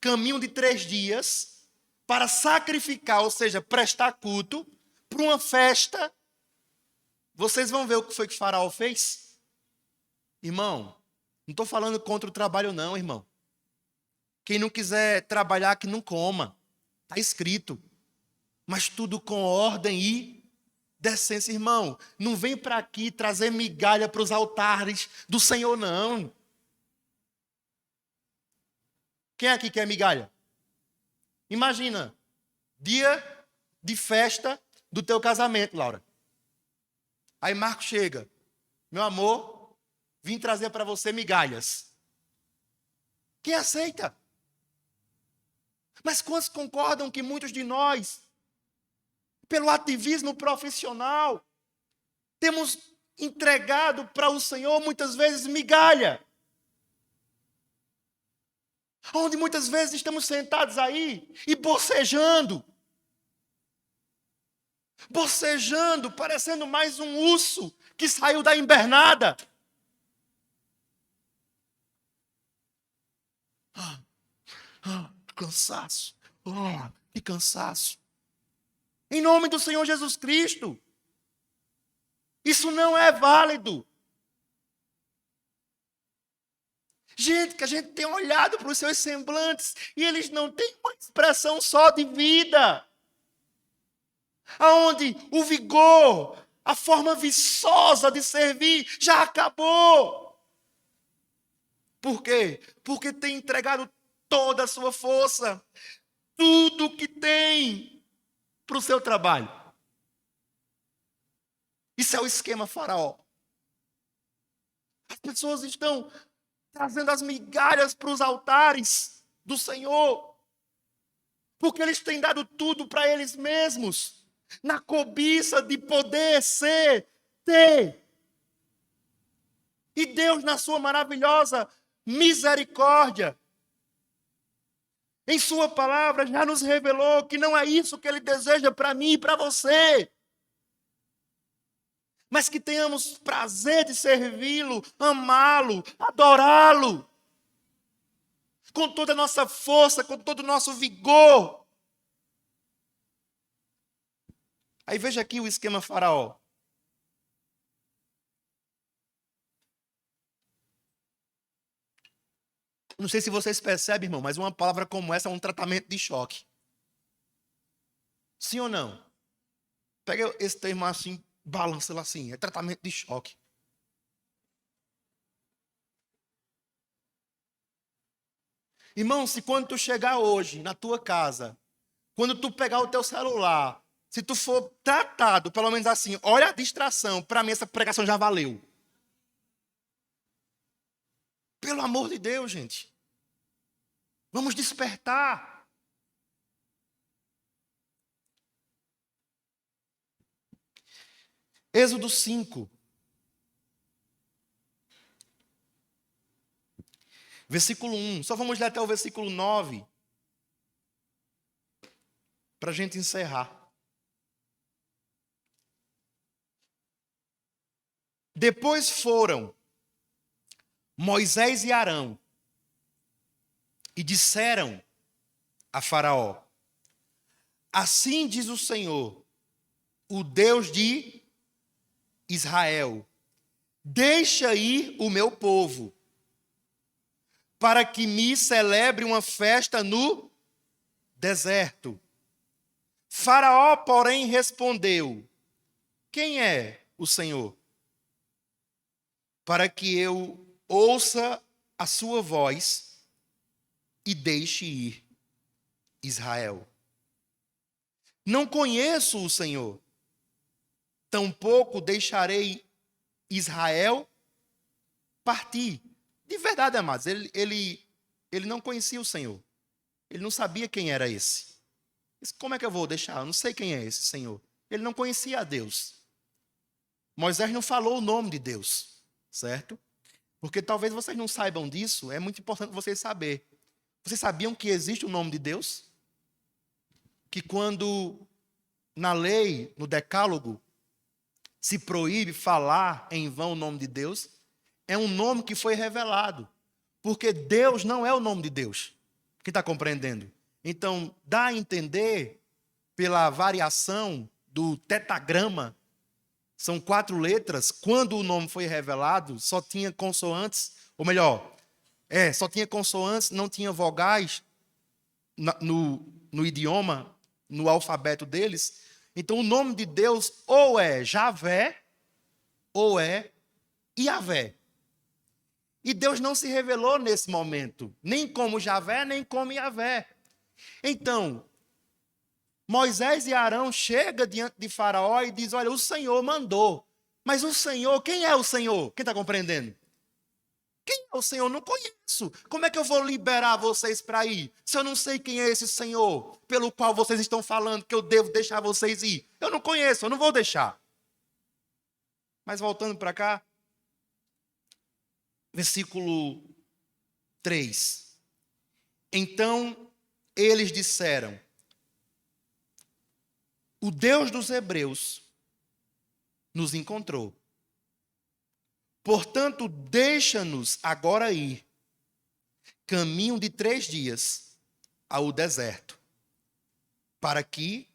caminho de 3 dias, para sacrificar, ou seja, prestar culto, para uma festa. Vocês vão ver o que foi que Faraó fez? Irmão, não estou falando contra o trabalho não, irmão. Quem não quiser trabalhar, que não coma. Está escrito. Mas tudo com ordem e decência, irmão. Não vem para aqui trazer migalha para os altares do Senhor, não. Quem aqui quer migalha? Imagina, dia de festa do teu casamento, Laura. Aí Marco chega. Meu amor, vim trazer para você migalhas. Quem aceita? Mas quantos concordam que muitos de nós, pelo ativismo profissional, temos entregado para o Senhor muitas vezes migalha? Onde muitas vezes estamos sentados aí e bocejando. Bocejando, parecendo mais um urso que saiu da invernada. Cansaço. Que cansaço. Em nome do Senhor Jesus Cristo. Isso não é válido. Gente, que a gente tem olhado para os seus semblantes e eles não têm uma expressão só de vida. Aonde o vigor, a forma viçosa de servir já acabou. Por quê? Porque tem entregado toda a sua força, tudo que tem para o seu trabalho. Isso é o esquema Faraó. As pessoas estão trazendo as migalhas para os altares do Senhor, porque eles têm dado tudo para eles mesmos, na cobiça de poder ser, ter. E Deus, na sua maravilhosa misericórdia, em sua palavra, já nos revelou que não é isso que Ele deseja para mim e para você. Mas que tenhamos prazer de servi-lo, amá-lo, adorá-lo. Com toda a nossa força, com todo o nosso vigor. Aí veja aqui o esquema Faraó. Não sei se vocês percebem, irmão, mas uma palavra como essa é um tratamento de choque. Sim ou não? Pega esse termo assim, balança lá assim, é tratamento de choque. Irmão, se quando tu chegar hoje na tua casa, quando tu pegar o teu celular, se tu for tratado, pelo menos assim, olha a distração, para mim essa pregação já valeu. Pelo amor de Deus, gente. Vamos despertar. Êxodo 5. Versículo 1. Só vamos ler até o versículo 9. Para a gente encerrar. Depois foram Moisés e Arão e disseram a Faraó: assim diz o Senhor, o Deus de Israel: deixa ir o meu povo, para que me celebre uma festa no deserto. Faraó, porém, respondeu: quem é o Senhor? Para que eu ouça a sua voz e deixe ir Israel. Não conheço o Senhor, tampouco deixarei Israel partir. De verdade, amados, ele não conhecia o Senhor. Ele não sabia quem era esse. Como é que eu vou deixar? Eu não sei quem é esse Senhor. Ele não conhecia a Deus. Moisés não falou o nome de Deus, certo? Porque talvez vocês não saibam disso, é muito importante vocês saberem. Vocês sabiam que existe o nome de Deus? Que quando na lei, no decálogo, se proíbe falar em vão o nome de Deus, é um nome que foi revelado. Porque Deus não é o nome de Deus. Quem está compreendendo? Então, dá a entender, pela variação do tetagrama, são 4 letras, quando o nome foi revelado, só tinha consoantes, ou melhor, só tinha consoantes, não tinha vogais no idioma, no alfabeto deles. Então, o nome de Deus ou é Javé, ou é Iavé. E Deus não se revelou nesse momento, nem como Javé, nem como Iavé. Então, Moisés e Arão chegam diante de Faraó e dizem: olha, o Senhor mandou. Mas o Senhor, quem é o Senhor? Quem está compreendendo? Quem é o Senhor? Não conheço. Como é que eu vou liberar vocês para ir? Se eu não sei quem é esse Senhor pelo qual vocês estão falando que eu devo deixar vocês ir. Eu não conheço, eu não vou deixar. Mas voltando para cá, versículo 3. Então eles disseram: o Deus dos Hebreus nos encontrou. Portanto, deixa-nos agora ir, caminho de 3 dias, ao deserto, para que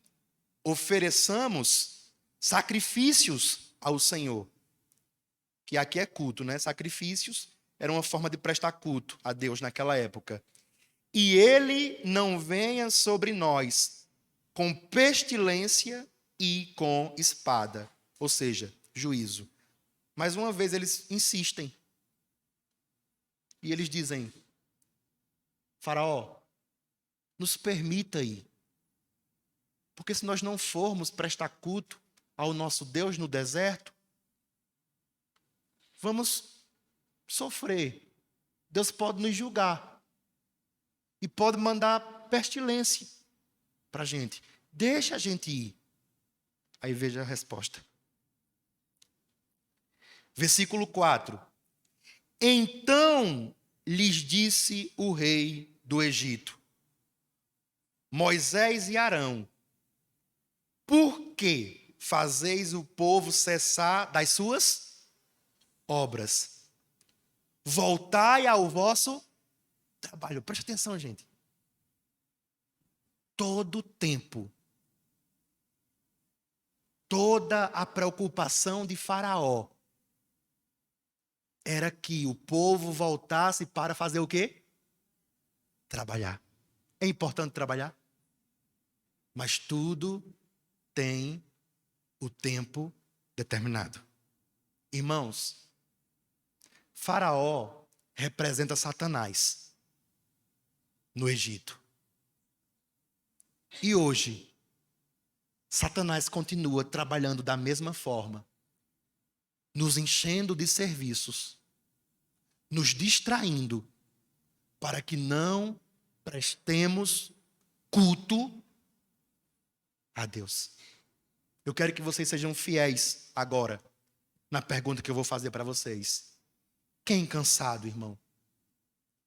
ofereçamos sacrifícios ao Senhor. Que aqui é culto, né? Sacrifícios era uma forma de prestar culto a Deus naquela época. E ele não venha sobre nós com pestilência e com espada, ou seja, juízo. Mais uma vez eles insistem. E eles dizem: Faraó, nos permita ir. Porque se nós não formos prestar culto ao nosso Deus no deserto, vamos sofrer. Deus pode nos julgar. E pode mandar pestilência para a gente. Deixa a gente ir. Aí veja a resposta. Versículo 4. Então lhes disse o rei do Egito: Moisés e Arão, por que fazeis o povo cessar das suas obras? Voltai ao vosso trabalho. Preste atenção, gente. Todo o tempo, toda a preocupação de Faraó era que o povo voltasse para fazer o quê? trabalhar. É importante trabalhar, mas tudo tem o tempo determinado. Irmãos, Faraó representa Satanás no Egito. E hoje, Satanás continua trabalhando da mesma forma, nos enchendo de serviços, nos distraindo, para que não prestemos culto a Deus. Eu quero que vocês sejam fiéis agora, na pergunta que eu vou fazer para vocês. Quem cansado, irmão,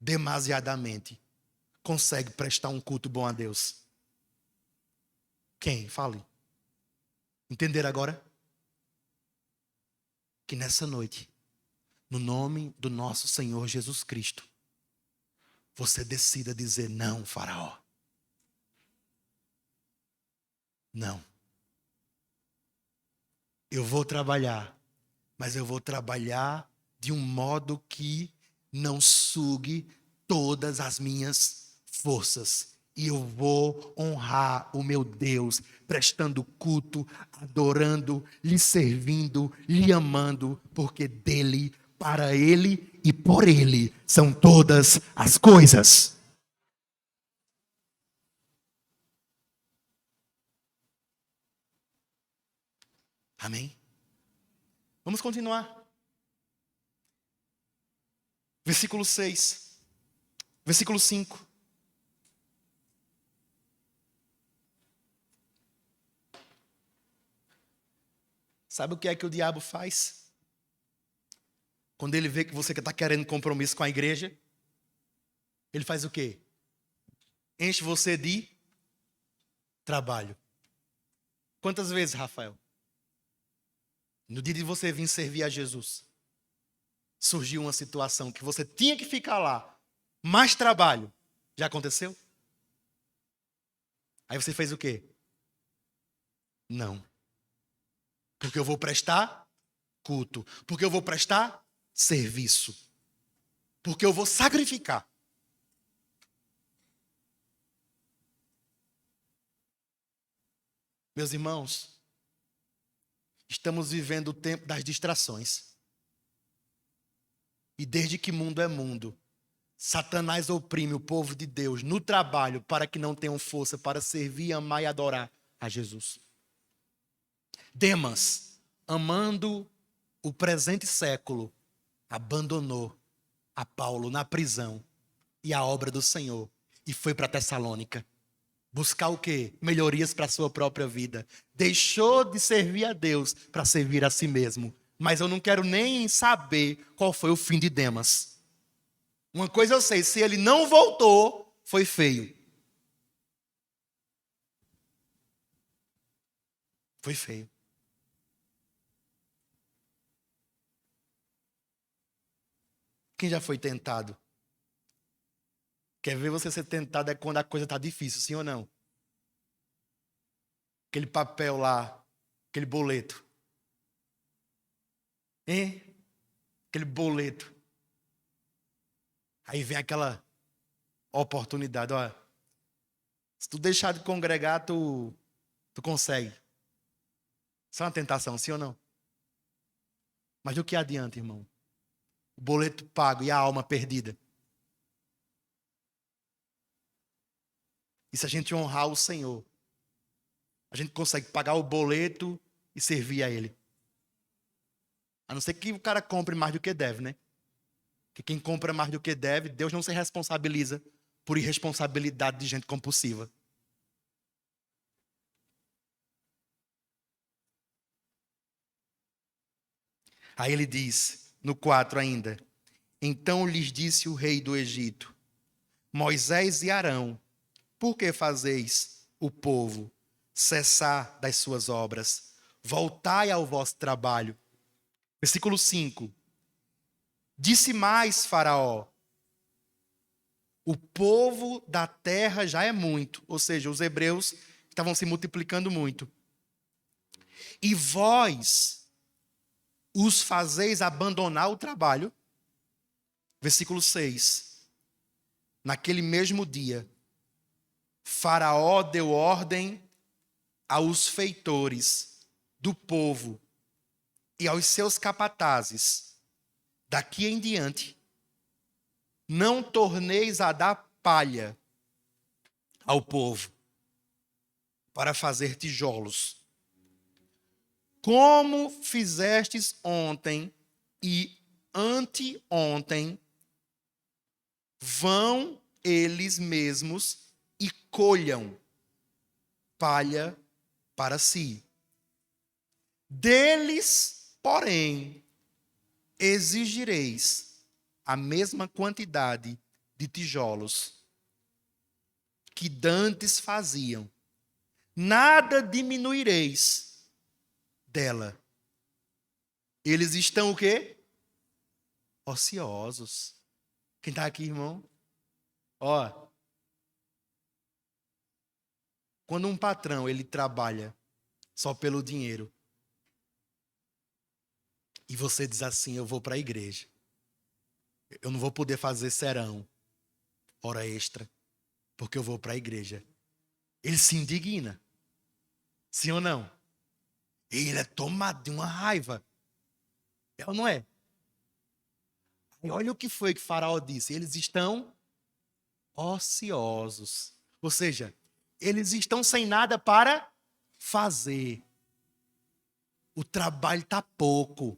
demasiadamente, consegue prestar um culto bom a Deus? Quem? Fale. Entenderam agora? Que nessa noite, no nome do nosso Senhor Jesus Cristo, você decida dizer não, Faraó. Não. Eu vou trabalhar, mas eu vou trabalhar de um modo que não sugue todas as minhas forças. E eu vou honrar o meu Deus, prestando culto, adorando, lhe servindo, lhe amando, porque dele, para ele e por ele são todas as coisas. Amém? Vamos continuar. Versículo 6. Versículo 5. Sabe o que é que o diabo faz? Quando ele vê que você está querendo compromisso com a igreja, ele faz o quê? Enche você de trabalho. Quantas vezes, Rafael? No dia de você vir servir a Jesus, surgiu uma situação que você tinha que ficar lá, mais trabalho. Já aconteceu? Aí você fez o quê? Não. Porque eu vou prestar culto. Porque eu vou prestar serviço. Porque eu vou sacrificar. Meus irmãos, estamos vivendo o tempo das distrações. E desde que mundo é mundo, Satanás oprime o povo de Deus no trabalho para que não tenham força para servir, amar e adorar a Jesus. Demas, amando o presente século, abandonou a Paulo na prisão e a obra do Senhor e foi para Tessalônica. Buscar o quê? Melhorias para a sua própria vida. Deixou de servir a Deus para servir a si mesmo. Mas eu não quero nem saber qual foi o fim de Demas. Uma coisa eu sei, se ele não voltou, foi feio. Foi feio. Quem já foi tentado? Quer ver você ser tentado é quando a coisa está difícil, sim ou não? Aquele papel lá, aquele boleto. Hein? Aquele boleto. Aí vem aquela oportunidade. Olha, se tu deixar de congregar, tu consegue. Isso é uma tentação, sim ou não? Mas do que adianta, irmão? O boleto pago e a alma perdida. E se a gente honrar o Senhor, a gente consegue pagar o boleto e servir a Ele. A não ser que o cara compre mais do que deve, né? Que quem compra mais do que deve, Deus não se responsabiliza por irresponsabilidade de gente compulsiva. Aí ele diz, no 4 ainda, então lhes disse o rei do Egito, Moisés e Arão, por que fazeis o povo cessar das suas obras? Voltai ao vosso trabalho. Versículo 5. Disse mais Faraó, o povo da terra já é muito, ou seja, os hebreus estavam se multiplicando muito. E vós os fazeis abandonar o trabalho. Versículo 6. naquele mesmo dia, Faraó deu ordem aos feitores do povo e aos seus capatazes: daqui em diante, não torneis a dar palha ao povo para fazer tijolos, como fizestes ontem e anteontem. Vão eles mesmos e colham palha para si. Deles, porém, exigireis a mesma quantidade de tijolos que dantes faziam. Nada diminuireis dela. Eles estão o quê? Ociosos. Quem está aqui, irmão? Ó, quando um patrão ele trabalha só pelo dinheiro e você diz assim: eu vou para a igreja, eu não vou poder fazer serão, hora extra, porque eu vou para a igreja, ele se indigna, sim ou não? Ele é tomado de uma raiva, é ou não é? E olha o que foi que Faraó disse: eles estão ociosos, ou seja, eles estão sem nada para fazer. O trabalho está pouco.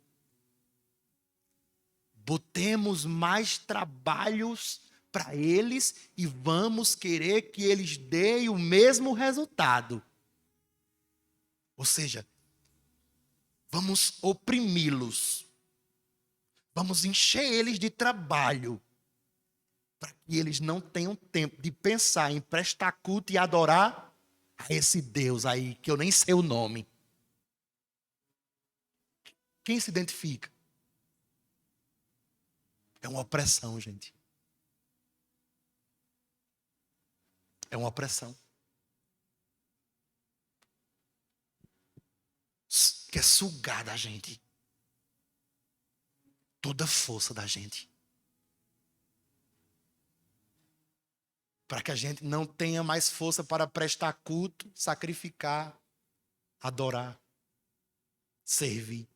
Botemos mais trabalhos para eles e vamos querer que eles deem o mesmo resultado. Ou seja, vamos oprimi-los. Vamos encher eles de trabalho para que eles não tenham tempo de pensar em prestar culto e adorar a esse Deus aí, que eu nem sei o nome. Quem se identifica? É uma opressão, gente. É uma opressão. Quer sugar da gente toda a força da gente, para que a gente não tenha mais força para prestar culto, sacrificar, adorar, servir.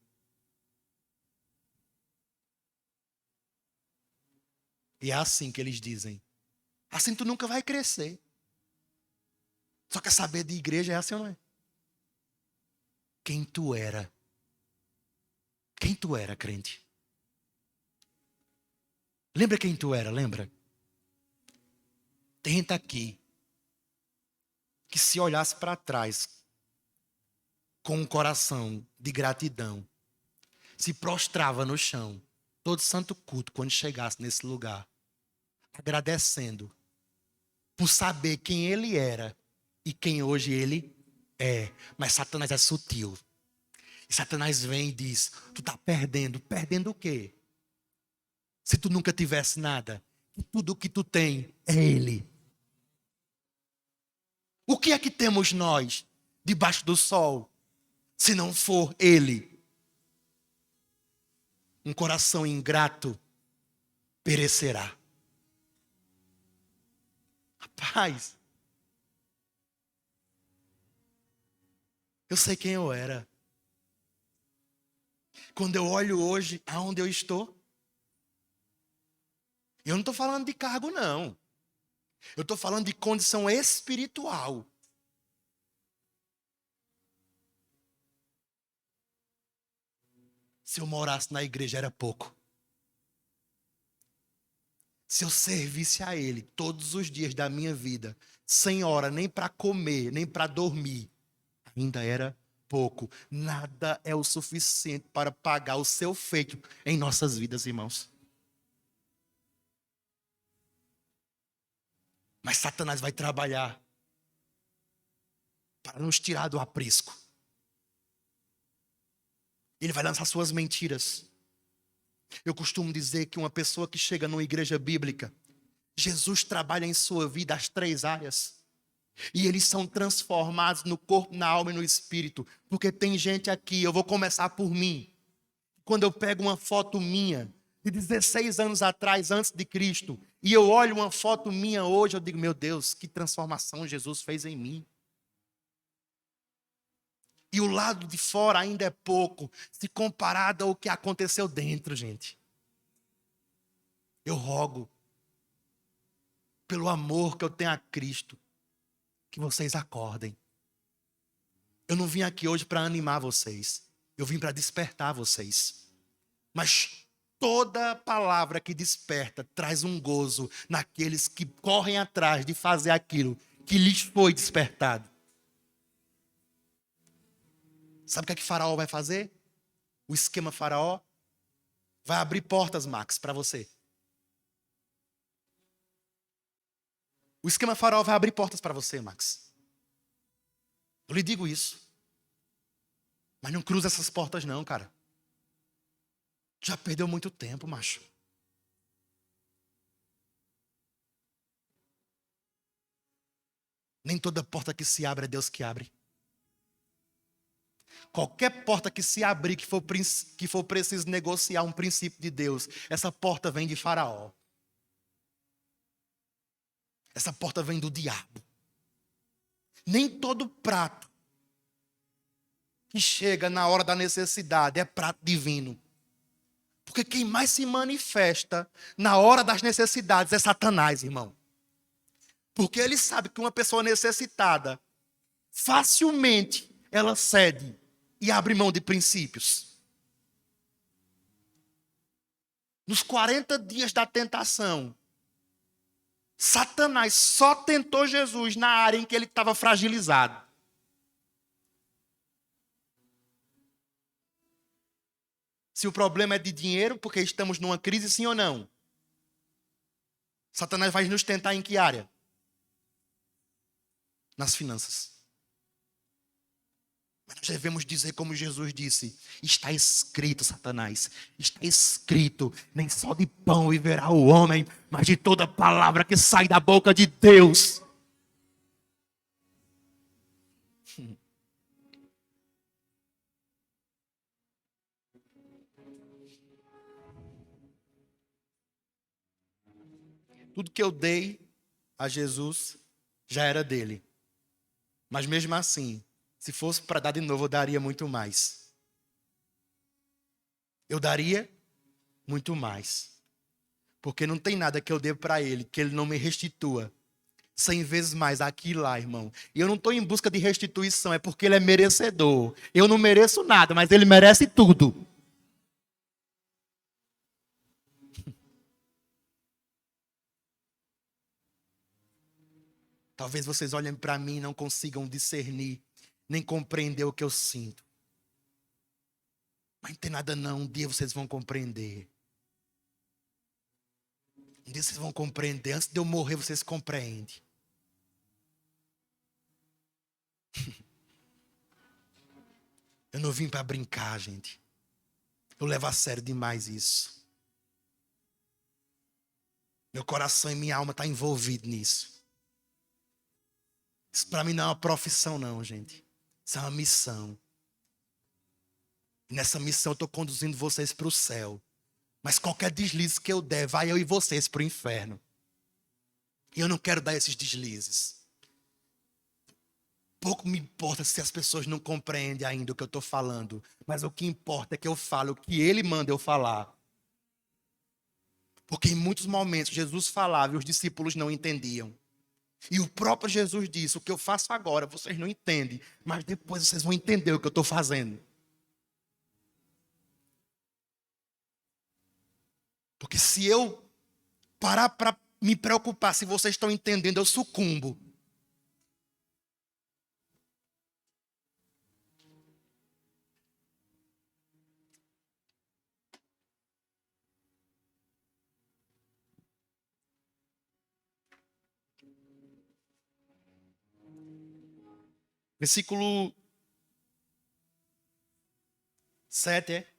E é assim que eles dizem: assim tu nunca vai crescer. Só quer saber de igreja, é assim ou não é? Quem tu era? Quem tu era, crente? Lembra quem tu era, lembra? Tenta aqui que se olhasse para trás com um coração de gratidão, se prostrava no chão, todo santo culto, quando chegasse nesse lugar, agradecendo por saber quem ele era e quem hoje ele é. Mas Satanás é sutil. E Satanás vem e diz: tu está perdendo. Perdendo o quê? Se tu nunca tivesse nada, e tudo o que tu tem é ele. O que é que temos nós debaixo do sol, se não for ele? Um coração ingrato perecerá. Rapaz, eu sei quem eu era. Quando eu olho hoje aonde eu estou, eu não estou falando de cargo, não. Eu estou falando de condição espiritual. Se eu morasse na igreja era pouco. Se eu servisse a Ele todos os dias da minha vida, sem hora nem para comer, nem para dormir, ainda era pouco. Nada é o suficiente para pagar o seu feito em nossas vidas, irmãos. Mas Satanás vai trabalhar para nos tirar do aprisco. Ele vai lançar suas mentiras. Eu costumo dizer que uma pessoa que chega numa igreja bíblica, Jesus trabalha em sua vida as 3 áreas. E eles são transformados no corpo, na alma e no espírito. Porque tem gente aqui, eu vou começar por mim. Quando eu pego uma foto minha, de 16 anos atrás, antes de Cristo, E eu olho uma foto minha hoje, eu digo, meu Deus, que transformação Jesus fez em mim. E o lado de fora ainda é pouco, se comparado ao que aconteceu dentro, gente. Eu rogo, pelo amor que eu tenho a Cristo, que vocês acordem. Eu não vim aqui hoje para animar vocês. Eu vim para despertar vocês. Mas toda palavra que desperta traz um gozo naqueles que correm atrás de fazer aquilo que lhes foi despertado. Sabe o que é que Faraó vai fazer? O esquema Faraó vai abrir portas, Max, para você. O esquema Faraó vai abrir portas para você, Max. Eu lhe digo isso. Mas não cruza essas portas não, cara. Já perdeu muito tempo, macho. Nem toda porta que se abre é Deus que abre. Qualquer porta que se abrir, que for preciso negociar um princípio de Deus, essa porta vem de Faraó. Essa porta vem do diabo. Nem todo prato que chega na hora da necessidade é prato divino. Porque quem mais se manifesta na hora das necessidades é Satanás, irmão. Porque ele sabe que uma pessoa necessitada, facilmente ela cede e abre mão de princípios. Nos 40 dias da tentação, Satanás só tentou Jesus na área em que ele estava fragilizado. Se o problema é de dinheiro, porque estamos numa crise, sim ou não? Satanás vai nos tentar em que área? Nas finanças. Mas nós devemos dizer como Jesus disse: está escrito, Satanás, está escrito, nem só de pão viverá o homem, mas de toda palavra que sai da boca de Deus. Tudo que eu dei a Jesus já era dele. Mas mesmo assim, se fosse para dar de novo, eu daria muito mais. Eu daria muito mais. Porque não tem nada que eu dê para ele, que ele não me restitua 100 vezes mais aqui e lá, irmão. E eu não estou em busca de restituição, é porque ele é merecedor. Eu não mereço nada, mas ele merece tudo. Talvez vocês olhem para mim e não consigam discernir, nem compreender o que eu sinto. Mas não tem nada não, um dia vocês vão compreender. Um dia vocês vão compreender, antes de eu morrer vocês compreendem. Eu não vim para brincar, gente. Eu levo a sério demais isso. Meu coração e minha alma estão envolvidos nisso. Isso para mim não é uma profissão não, gente. Isso é uma missão. E nessa missão eu estou conduzindo vocês para o céu. Mas qualquer deslize que eu der, vai eu e vocês para o inferno. E eu não quero dar esses deslizes. Pouco me importa se as pessoas não compreendem ainda o que eu estou falando. Mas o que importa é que eu falo o que ele manda eu falar. Porque em muitos momentos Jesus falava e os discípulos não entendiam. E o próprio Jesus disse: o que eu faço agora vocês não entendem, mas depois vocês vão entender o que eu estou fazendo. Porque se eu parar para me preocupar se vocês estão entendendo, eu sucumbo. Versículo 7, é?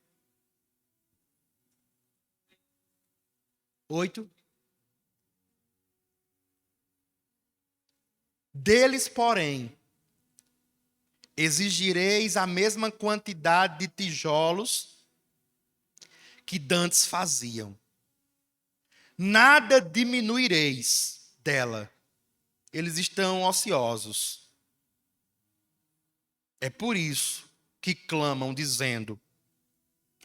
8. Deles, porém, exigireis a mesma quantidade de tijolos que dantes faziam. nada diminuireis dela. Eles estão ociosos. É por isso que clamam, dizendo: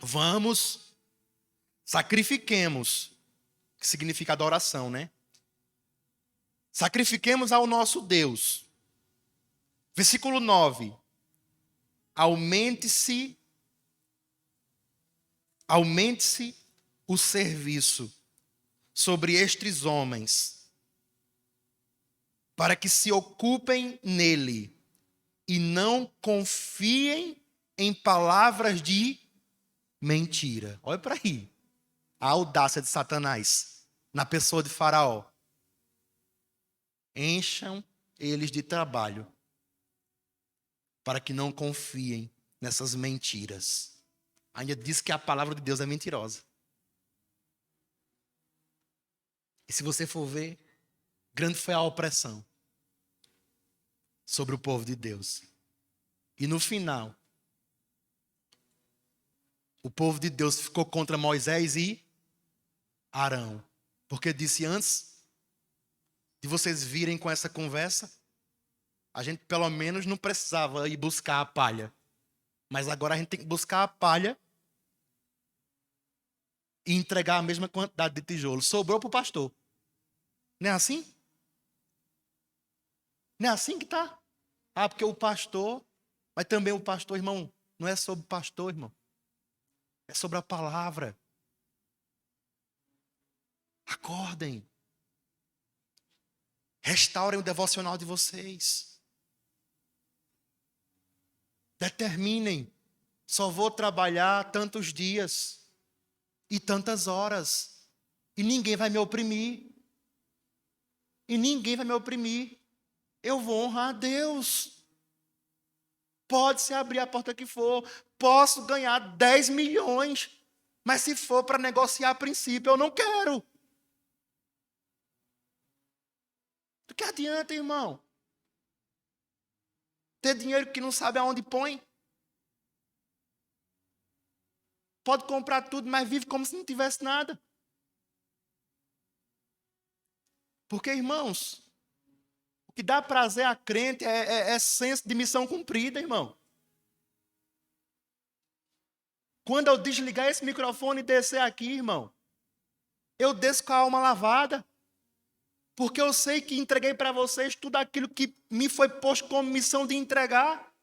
vamos, sacrifiquemos, que significa adoração, né? Sacrifiquemos ao nosso Deus. Versículo 9. Aumente-se o serviço sobre estes homens, para que se ocupem nele e não confiem em palavras de mentira. Olha para aí. A audácia de Satanás na pessoa de Faraó. Encham eles de trabalho para que não confiem nessas mentiras. Ainda diz que a palavra de Deus é mentirosa. E se você for ver, grande foi a opressão sobre o povo de Deus. E no final, o povo de Deus ficou contra Moisés e Arão. Porque disse: antes de vocês virem com essa conversa, a gente pelo menos não precisava ir buscar a palha. Mas agora a gente tem que buscar a palha e entregar a mesma quantidade de tijolo. Sobrou para o pastor. Não é assim? Não é assim que está? Ah, porque o pastor, mas também o pastor, irmão, não é sobre o pastor, irmão. É sobre a palavra. Acordem. Restaurem o devocional de vocês. Determinem. Só vou trabalhar tantos dias e tantas horas. E ninguém vai me oprimir. Eu vou honrar a Deus. Pode se abrir a porta que for. Posso ganhar 10 milhões. Mas se for para negociar a princípio, eu não quero. Do que adianta, irmão? Ter dinheiro que não sabe aonde põe. Pode comprar tudo, mas vive como se não tivesse nada. Porque, irmãos, o que dá prazer a crente é senso de missão cumprida, irmão. Quando eu desligar esse microfone e descer aqui, irmão, eu desço com a alma lavada. Porque eu sei que entreguei para vocês tudo aquilo que me foi posto como missão de entregar.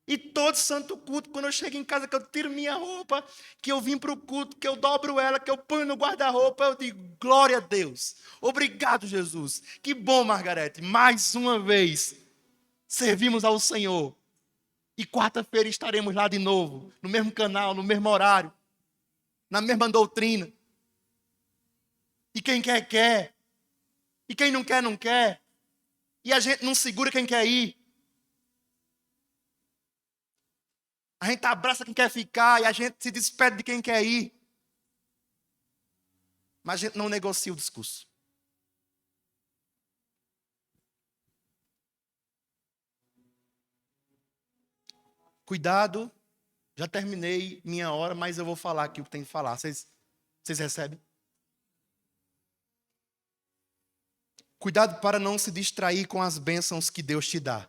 E todo santo culto, quando eu chego em casa, que eu tiro minha roupa, que eu vim para o culto, que eu dobro ela, que eu ponho no guarda-roupa, eu digo: glória a Deus. Obrigado, Jesus. Que bom, Margarete. Mais uma vez, servimos ao Senhor. E quarta-feira estaremos lá de novo, no mesmo canal, no mesmo horário, na mesma doutrina. E quem quer, quer. E quem não quer, não quer. E a gente não segura quem quer ir. A gente abraça quem quer ficar e a gente se despede de quem quer ir. Mas a gente não negocia o discurso. Cuidado, já terminei minha hora, mas eu vou falar aqui o que tem que falar. Vocês recebem? Cuidado para não se distrair com as bênçãos que Deus te dá.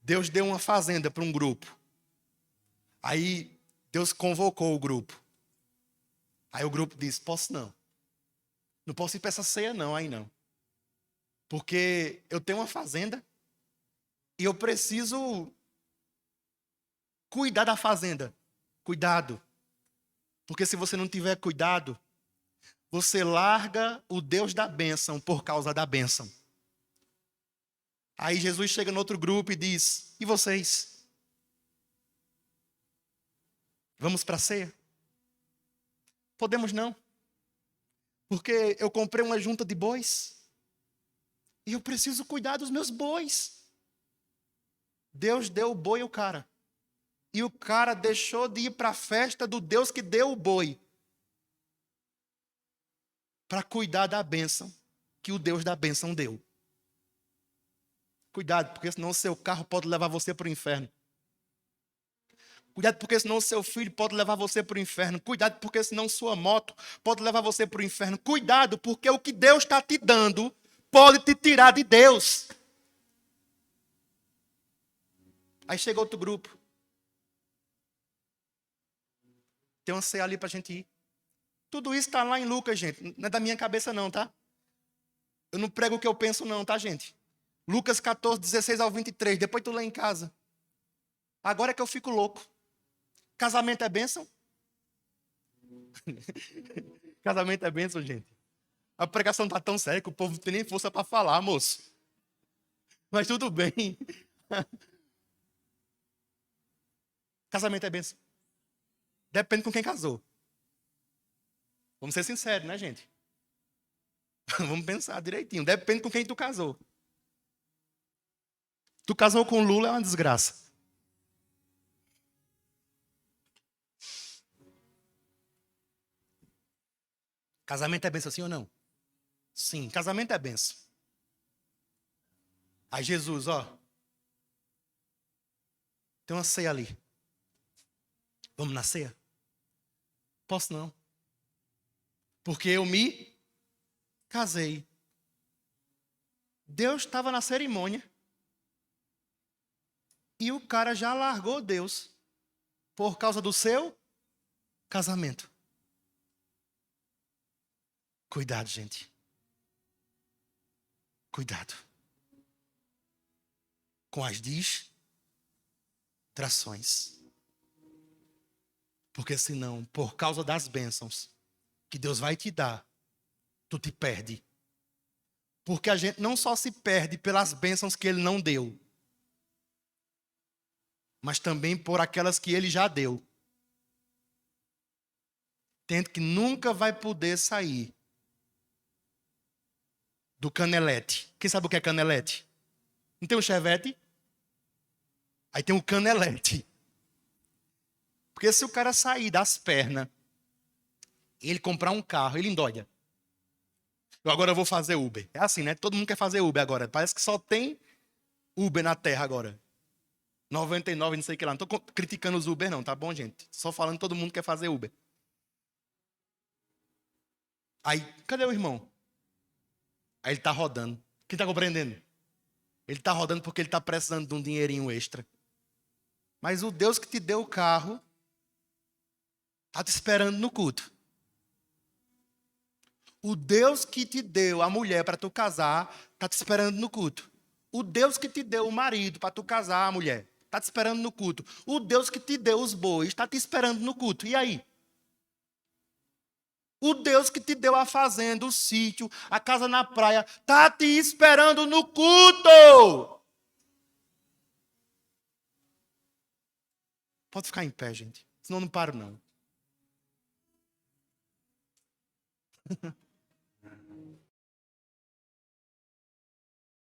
Deus deu uma fazenda para um grupo. Aí Deus convocou o grupo. Aí o grupo disse: posso não. Não posso ir para essa ceia não, aí não. Porque eu tenho uma fazenda e eu preciso cuidar da fazenda. Cuidado. Porque se você não tiver cuidado, você larga o Deus da bênção por causa da bênção. Aí Jesus chega no outro grupo e diz: e vocês? Vamos para a ceia? Podemos não. Porque eu comprei uma junta de bois. E eu preciso cuidar dos meus bois. Deus deu o boi ao cara. E o cara deixou de ir para a festa do Deus que deu o boi. Para cuidar da bênção que o Deus da bênção deu. Cuidado, porque senão o seu carro pode levar você para o inferno. Cuidado, porque senão o seu filho pode levar você para o inferno. Cuidado, porque senão sua moto pode levar você para o inferno. Cuidado, porque o que Deus está te dando pode te tirar de Deus. Aí chega outro grupo. Tem uma ceia ali para a gente ir. Tudo isso está lá em Lucas, gente. Não é da minha cabeça não, tá? Eu não prego o que eu penso não, tá, gente? Lucas 14, 16 ao 23. Depois tu lê em casa. Agora é que eu fico louco. Casamento é bênção? Casamento é bênção, gente. A pregação tá tão séria que o povo não tem nem força para falar, moço. Mas tudo bem. Casamento é bênção. Depende com quem casou. Vamos ser sinceros, né, gente? Vamos pensar direitinho. Depende com quem tu casou. Tu casou com Lula, é uma desgraça. Casamento é bênção, sim ou não? Sim, casamento é bênção. Aí Jesus, ó. Tem uma ceia ali. Vamos na ceia? Posso não. Porque eu me casei. Deus estava na cerimônia. E o cara já largou Deus por causa do seu casamento. Cuidado, gente. Cuidado com as distrações. Porque senão, por causa das bênçãos que Deus vai te dar, tu te perde. Porque a gente não só se perde pelas bênçãos que Ele não deu, mas também por aquelas que Ele já deu. Tendo que nunca vai poder sair do canelete. Quem sabe o que é canelete? Não tem um chevette? Aí tem um canelete. Porque se o cara sair das pernas, ele comprar um carro, ele endoida. Agora eu vou fazer Uber. É assim, né? Todo mundo quer fazer Uber agora. Parece que só tem Uber na Terra agora. 99, não sei o que lá. Não estou criticando os Uber não, tá bom, gente? Só falando que todo mundo quer fazer Uber. Aí, cadê o irmão? Aí ele está rodando. Quem está compreendendo? Ele está rodando porque ele está precisando de um dinheirinho extra. Mas o Deus que te deu o carro está te esperando no culto. O Deus que te deu a mulher para tu casar está te esperando no culto. O Deus que te deu o marido para tu casar, a mulher, está te esperando no culto. O Deus que te deu os bois está te esperando no culto. E aí? O Deus que te deu a fazenda, o sítio, a casa na praia, está te esperando no culto. Pode ficar em pé, gente. Senão eu não paro, não.